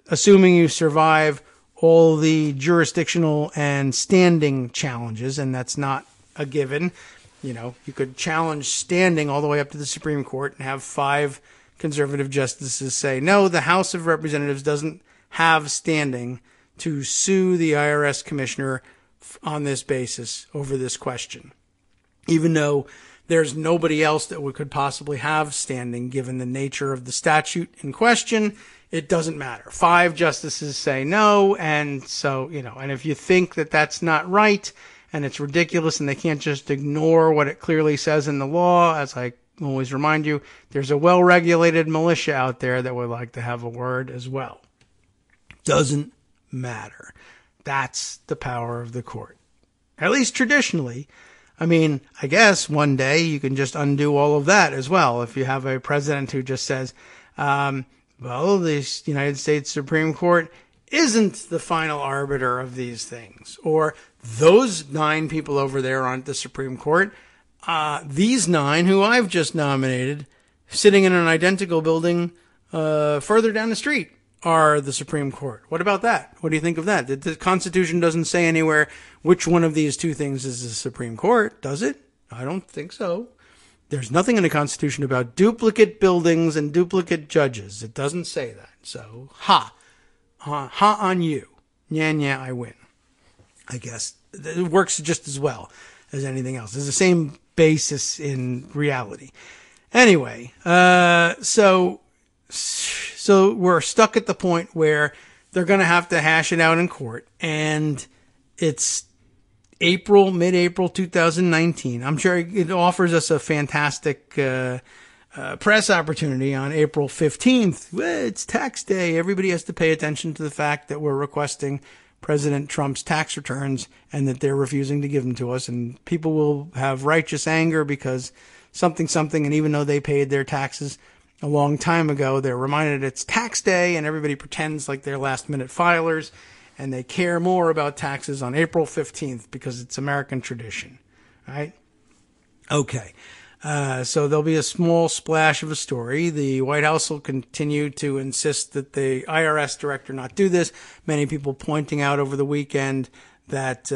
assuming you survive all the jurisdictional and standing challenges, and that's not a given. You know, you could challenge standing all the way up to the Supreme Court and have 5 conservative justices say, no, the House of Representatives doesn't have standing to sue the IRS commissioner on this basis over this question, even though there's nobody else that could possibly have standing given the nature of the statute in question. It doesn't matter. 5 justices say no, and so, and if you think that that's not right and it's ridiculous and they can't just ignore what it clearly says in the law, as I always remind you, there's a well-regulated militia out there that would like to have a word as well. Doesn't matter. That's the power of the court. At least traditionally. I mean, I guess one day you can just undo all of that as well. If you have a president who just says, well, the United States Supreme Court isn't the final arbiter of these things, or those 9 people over there aren't the Supreme Court. These 9 who I've just nominated, sitting in an identical building further down the street, are the Supreme Court. What about that? What do you think of that? The Constitution doesn't say anywhere which one of these 2 things is the Supreme Court, does it? I don't think so. There's nothing in the Constitution about duplicate buildings and duplicate judges. It doesn't say that. So, ha on you. Yeah, I win. I guess it works just as well as anything else. It's the same basis in reality. Anyway, so we're stuck at the point where they're going to have to hash it out in court, and it's mid-April 2019. I'm sure it offers us a fantastic press opportunity on April 15th. Well, it's tax day. Everybody has to pay attention to the fact that we're requesting President Trump's tax returns and that they're refusing to give them to us, and people will have righteous anger because something, and even though they paid their taxes a long time ago, they're reminded it's tax day, and everybody pretends like they're last-minute filers, and they care more about taxes on April 15th because it's American tradition, right? Okay. So there'll be a small splash of a story. The White House will continue to insist that the IRS director not do this. Many people pointing out over the weekend that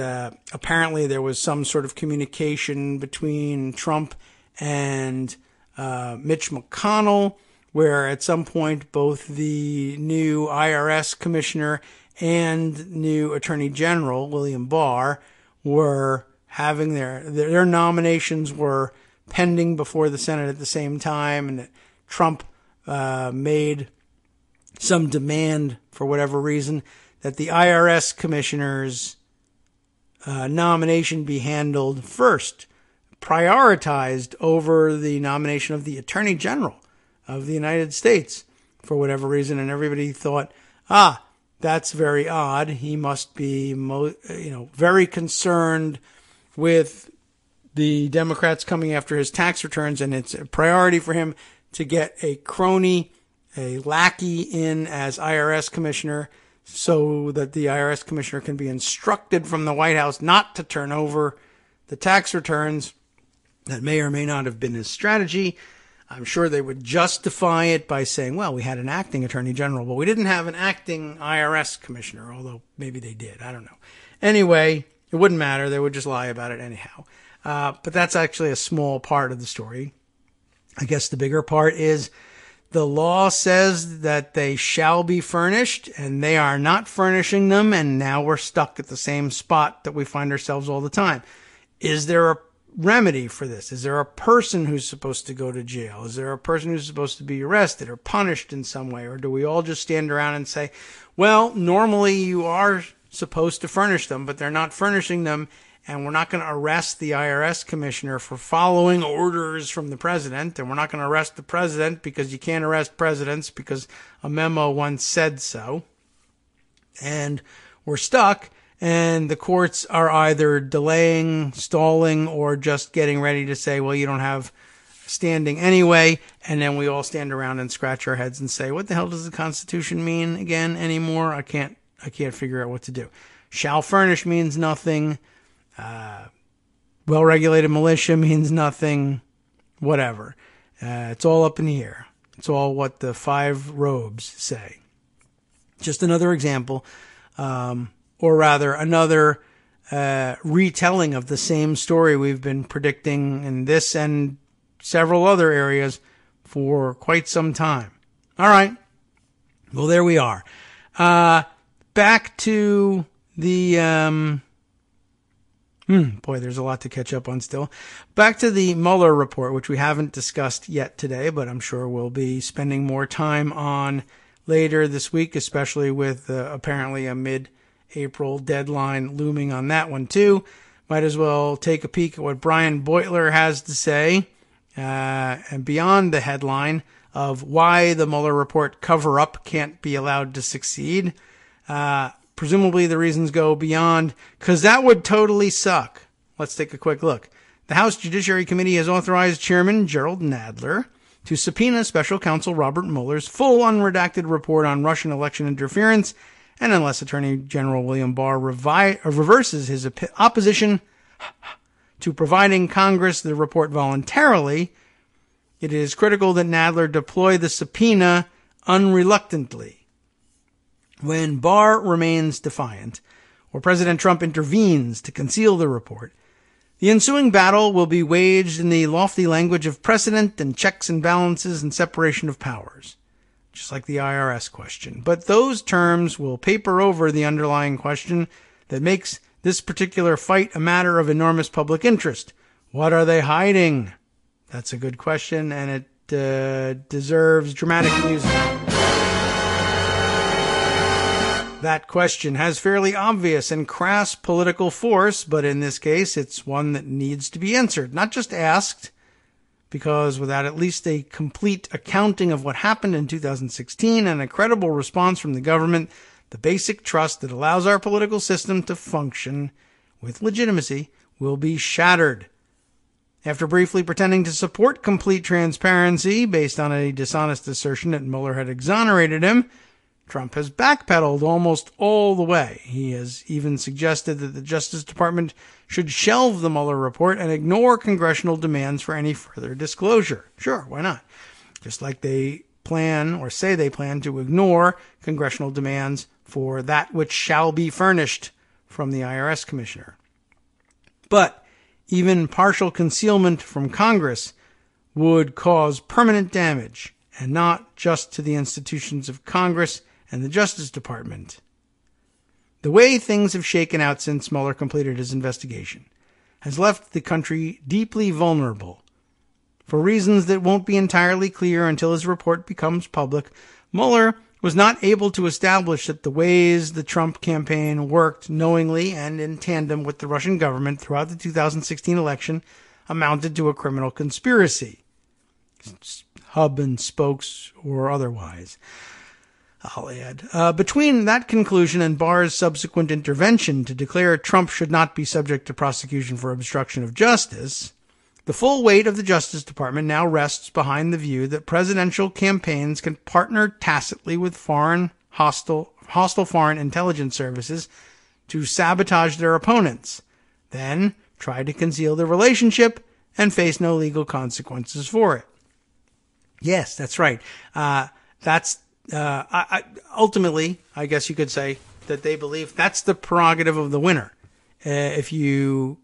apparently there was some sort of communication between Trump and Mitch McConnell, where at some point both the new IRS commissioner and new Attorney General William Barr were having their nominations were pending before the Senate at the same time, and that Trump made some demand for whatever reason that the IRS commissioner's nomination be handled first, prioritized over the nomination of the Attorney General of the United States for whatever reason. And everybody thought, that's very odd. He must be, very concerned with the Democrats coming after his tax returns, and it's a priority for him to get a crony, a lackey in as IRS commissioner so that the IRS commissioner can be instructed from the White House not to turn over the tax returns. That may or may not have been his strategy. I'm sure they would justify it by saying, well, we had an acting attorney general, but we didn't have an acting IRS commissioner, although maybe they did. I don't know. Anyway, it wouldn't matter. They would just lie about it anyhow. But that's actually a small part of the story. I guess the bigger part is the law says that they shall be furnished, and they are not furnishing them, and now we're stuck at the same spot that we find ourselves all the time. Is there a remedy for this? Is there a person who's supposed to go to jail? Is there a person who's supposed to be arrested or punished in some way? Or do we all just stand around and say, well, normally you are supposed to furnish them, but they're not furnishing them, and we're not going to arrest the IRS commissioner for following orders from the president, and we're not going to arrest the president because you can't arrest presidents because a memo once said so. And we're stuck, and the courts are either delaying, stalling, or just getting ready to say, well, you don't have standing anyway, and then we all stand around and scratch our heads and say, what the hell does the Constitution mean again anymore? I can't figure out what to do. Shall furnish means nothing. Well-regulated militia means nothing. Whatever. It's all up in the air. It's all what the five robes say. Just another example, or rather another retelling of the same story we've been predicting in this and several other areas for quite some time. All right. Well, there we are. Back to the... Boy, there's a lot to catch up on still. Back to the Mueller report, which we haven't discussed yet today, but I'm sure we'll be spending more time on later this week, especially with apparently a mid-April deadline looming on that one too. Might as well take a peek at what Brian Beutler has to say, and beyond the headline of why the Mueller report cover-up can't be allowed to succeed. Presumably the reasons go beyond, because that would totally suck. Let's take a quick look. The House Judiciary Committee has authorized Chairman Gerald Nadler to subpoena Special Counsel Robert Mueller's full unredacted report on Russian election interference, and unless Attorney General William Barr reverses his opposition to providing Congress the report voluntarily, it is critical that Nadler deploy the subpoena unreluctantly. When Barr remains defiant, or President Trump intervenes to conceal the report, the ensuing battle will be waged in the lofty language of precedent and checks and balances and separation of powers, just like the IRS question. But those terms will paper over the underlying question that makes this particular fight a matter of enormous public interest. What are they hiding? That's a good question, and it deserves dramatic music. That question has fairly obvious and crass political force, but in this case, it's one that needs to be answered, not just asked, because without at least a complete accounting of what happened in 2016 and a credible response from the government, the basic trust that allows our political system to function with legitimacy will be shattered. After briefly pretending to support complete transparency based on a dishonest assertion that Mueller had exonerated him, Trump has backpedaled almost all the way. He has even suggested that the Justice Department should shelve the Mueller report and ignore congressional demands for any further disclosure. Sure, why not? Just like they plan or say they plan to ignore congressional demands for that which shall be furnished from the IRS commissioner. But even partial concealment from Congress would cause permanent damage, and not just to the institutions of Congress and the Justice Department. The way things have shaken out since Mueller completed his investigation has left the country deeply vulnerable. For reasons that won't be entirely clear until his report becomes public, Mueller was not able to establish that the ways the Trump campaign worked knowingly and in tandem with the Russian government throughout the 2016 election amounted to a criminal conspiracy, hub and spokes or otherwise. I'll add. Between that conclusion and Barr's subsequent intervention to declare Trump should not be subject to prosecution for obstruction of justice, the full weight of the Justice Department now rests behind the view that presidential campaigns can partner tacitly with hostile foreign intelligence services to sabotage their opponents, then try to conceal the relationship and face no legal consequences for it. Yes, that's right. Ultimately, I guess you could say that they believe that's the prerogative of the winner. If you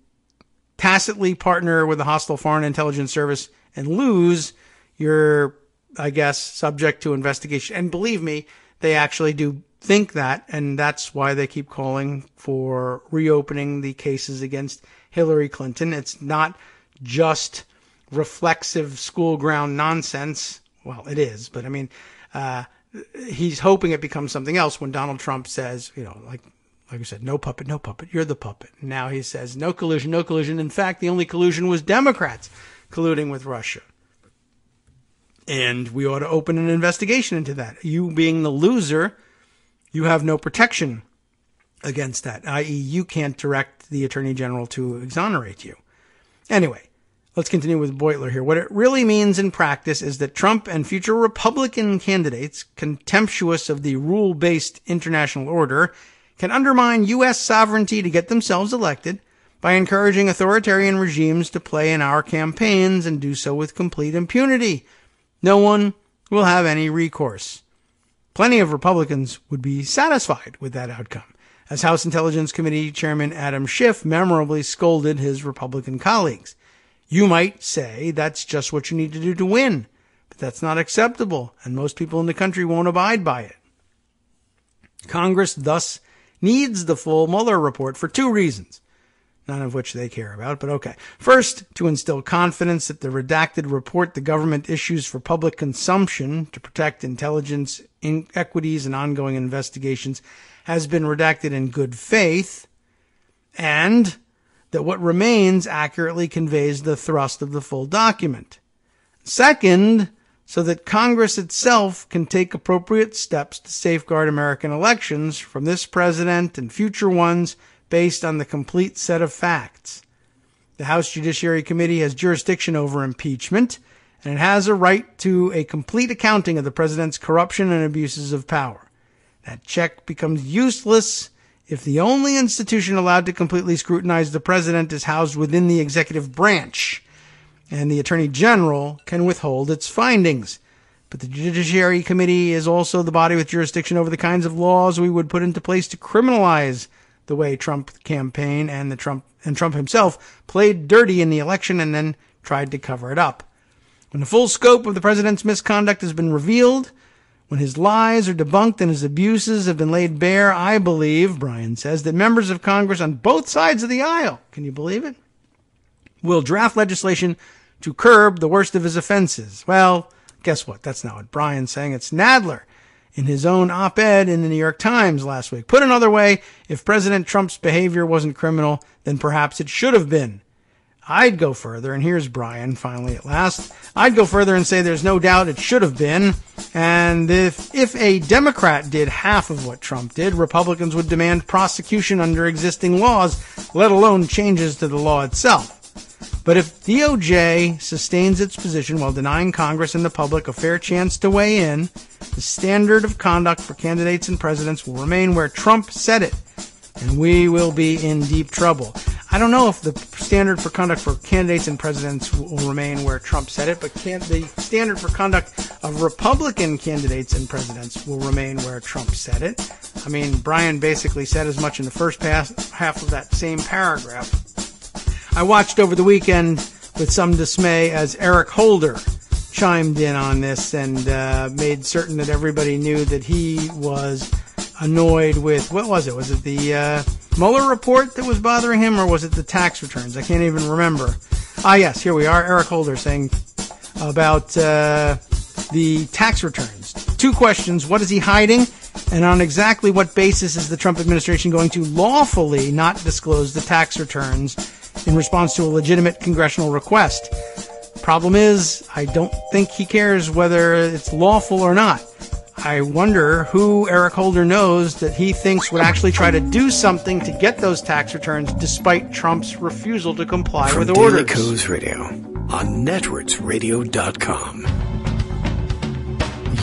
tacitly partner with a hostile foreign intelligence service and lose, you're, I guess, subject to investigation. And believe me, they actually do think that, and that's why they keep calling for reopening the cases against Hillary Clinton. It's not just reflexive school ground nonsense. Well, it is, but I mean, he's hoping it becomes something else when Donald Trump says, like I said, no puppet, you're the puppet. Now he says, no collusion. In fact, the only collusion was Democrats colluding with Russia. And we ought to open an investigation into that. You being the loser, you have no protection against that, i.e. you can't direct the Attorney General to exonerate you. Anyway, let's continue with Beutler here. What it really means in practice is that Trump and future Republican candidates, contemptuous of the rule-based international order, can undermine U.S. sovereignty to get themselves elected by encouraging authoritarian regimes to play in our campaigns and do so with complete impunity. No one will have any recourse. Plenty of Republicans would be satisfied with that outcome, as House Intelligence Committee Chairman Adam Schiff memorably scolded his Republican colleagues. You might say that's just what you need to do to win, but that's not acceptable, and most people in the country won't abide by it. Congress thus needs the full Mueller report for two reasons, none of which they care about, but okay. First, to instill confidence that the redacted report the government issues for public consumption to protect intelligence inequities and ongoing investigations has been redacted in good faith, and that what remains accurately conveys the thrust of the full document. Second, so that Congress itself can take appropriate steps to safeguard American elections from this president and future ones based on the complete set of facts. The House Judiciary Committee has jurisdiction over impeachment, and it has a right to a complete accounting of the president's corruption and abuses of power. That check becomes useless if the only institution allowed to completely scrutinize the president is housed within the executive branch, and the Attorney General can withhold its findings. But the Judiciary Committee is also the body with jurisdiction over the kinds of laws we would put into place to criminalize the way Trump campaign and Trump himself played dirty in the election and then tried to cover it up. When the full scope of the president's misconduct has been revealed, when his lies are debunked and his abuses have been laid bare, I believe, Brian says, that members of Congress on both sides of the aisle, can you believe it, will draft legislation to curb the worst of his offenses. Well, guess what? That's not what Brian's saying. It's Nadler in his own op-ed in the New York Times last week. Put another way, if President Trump's behavior wasn't criminal, then perhaps it should have been. I'd go further, and here's Brian finally at last. I'd go further and say there's no doubt it should have been. And if a Democrat did half of what Trump did, Republicans would demand prosecution under existing laws, let alone changes to the law itself. But if DOJ sustains its position while denying Congress and the public a fair chance to weigh in, The standard of conduct for candidates and presidents will remain where Trump set it, and we will be in deep trouble. I don't know if the standard for conduct for candidates and presidents will remain where Trump said it, but the standard for conduct of Republican candidates and presidents will remain where Trump said it. I mean, Brian basically said as much in the first half of that same paragraph. I watched over the weekend with some dismay as Eric Holder chimed in on this and made certain that everybody knew that he was annoyed with, what was it? Was it the Mueller report that was bothering him, or was it the tax returns? I can't even remember. Yes, here we are. Eric Holder saying about the tax returns. 2 questions. What is he hiding? And on exactly what basis is the Trump administration going to lawfully not disclose the tax returns in response to a legitimate congressional request? Problem is, I don't think he cares whether it's lawful or not. I wonder who Eric Holder knows that he thinks would actually try to do something to get those tax returns despite Trump's refusal to comply with orders. From Daily Kos Radio on netrootsradio.com.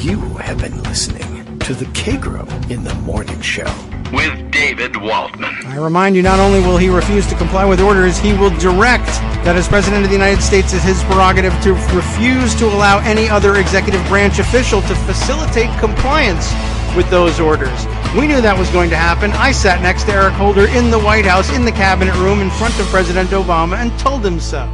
You have been listening to the Kagro in the Morning Show with David Waldman. I remind you, not only will he refuse to comply with orders, he will direct that as President of the United States, it's his prerogative to refuse to allow any other executive branch official to facilitate compliance with those orders. We knew that was going to happen. I sat next to Eric Holder in the White House, in the cabinet room, in front of President Obama, and told him so.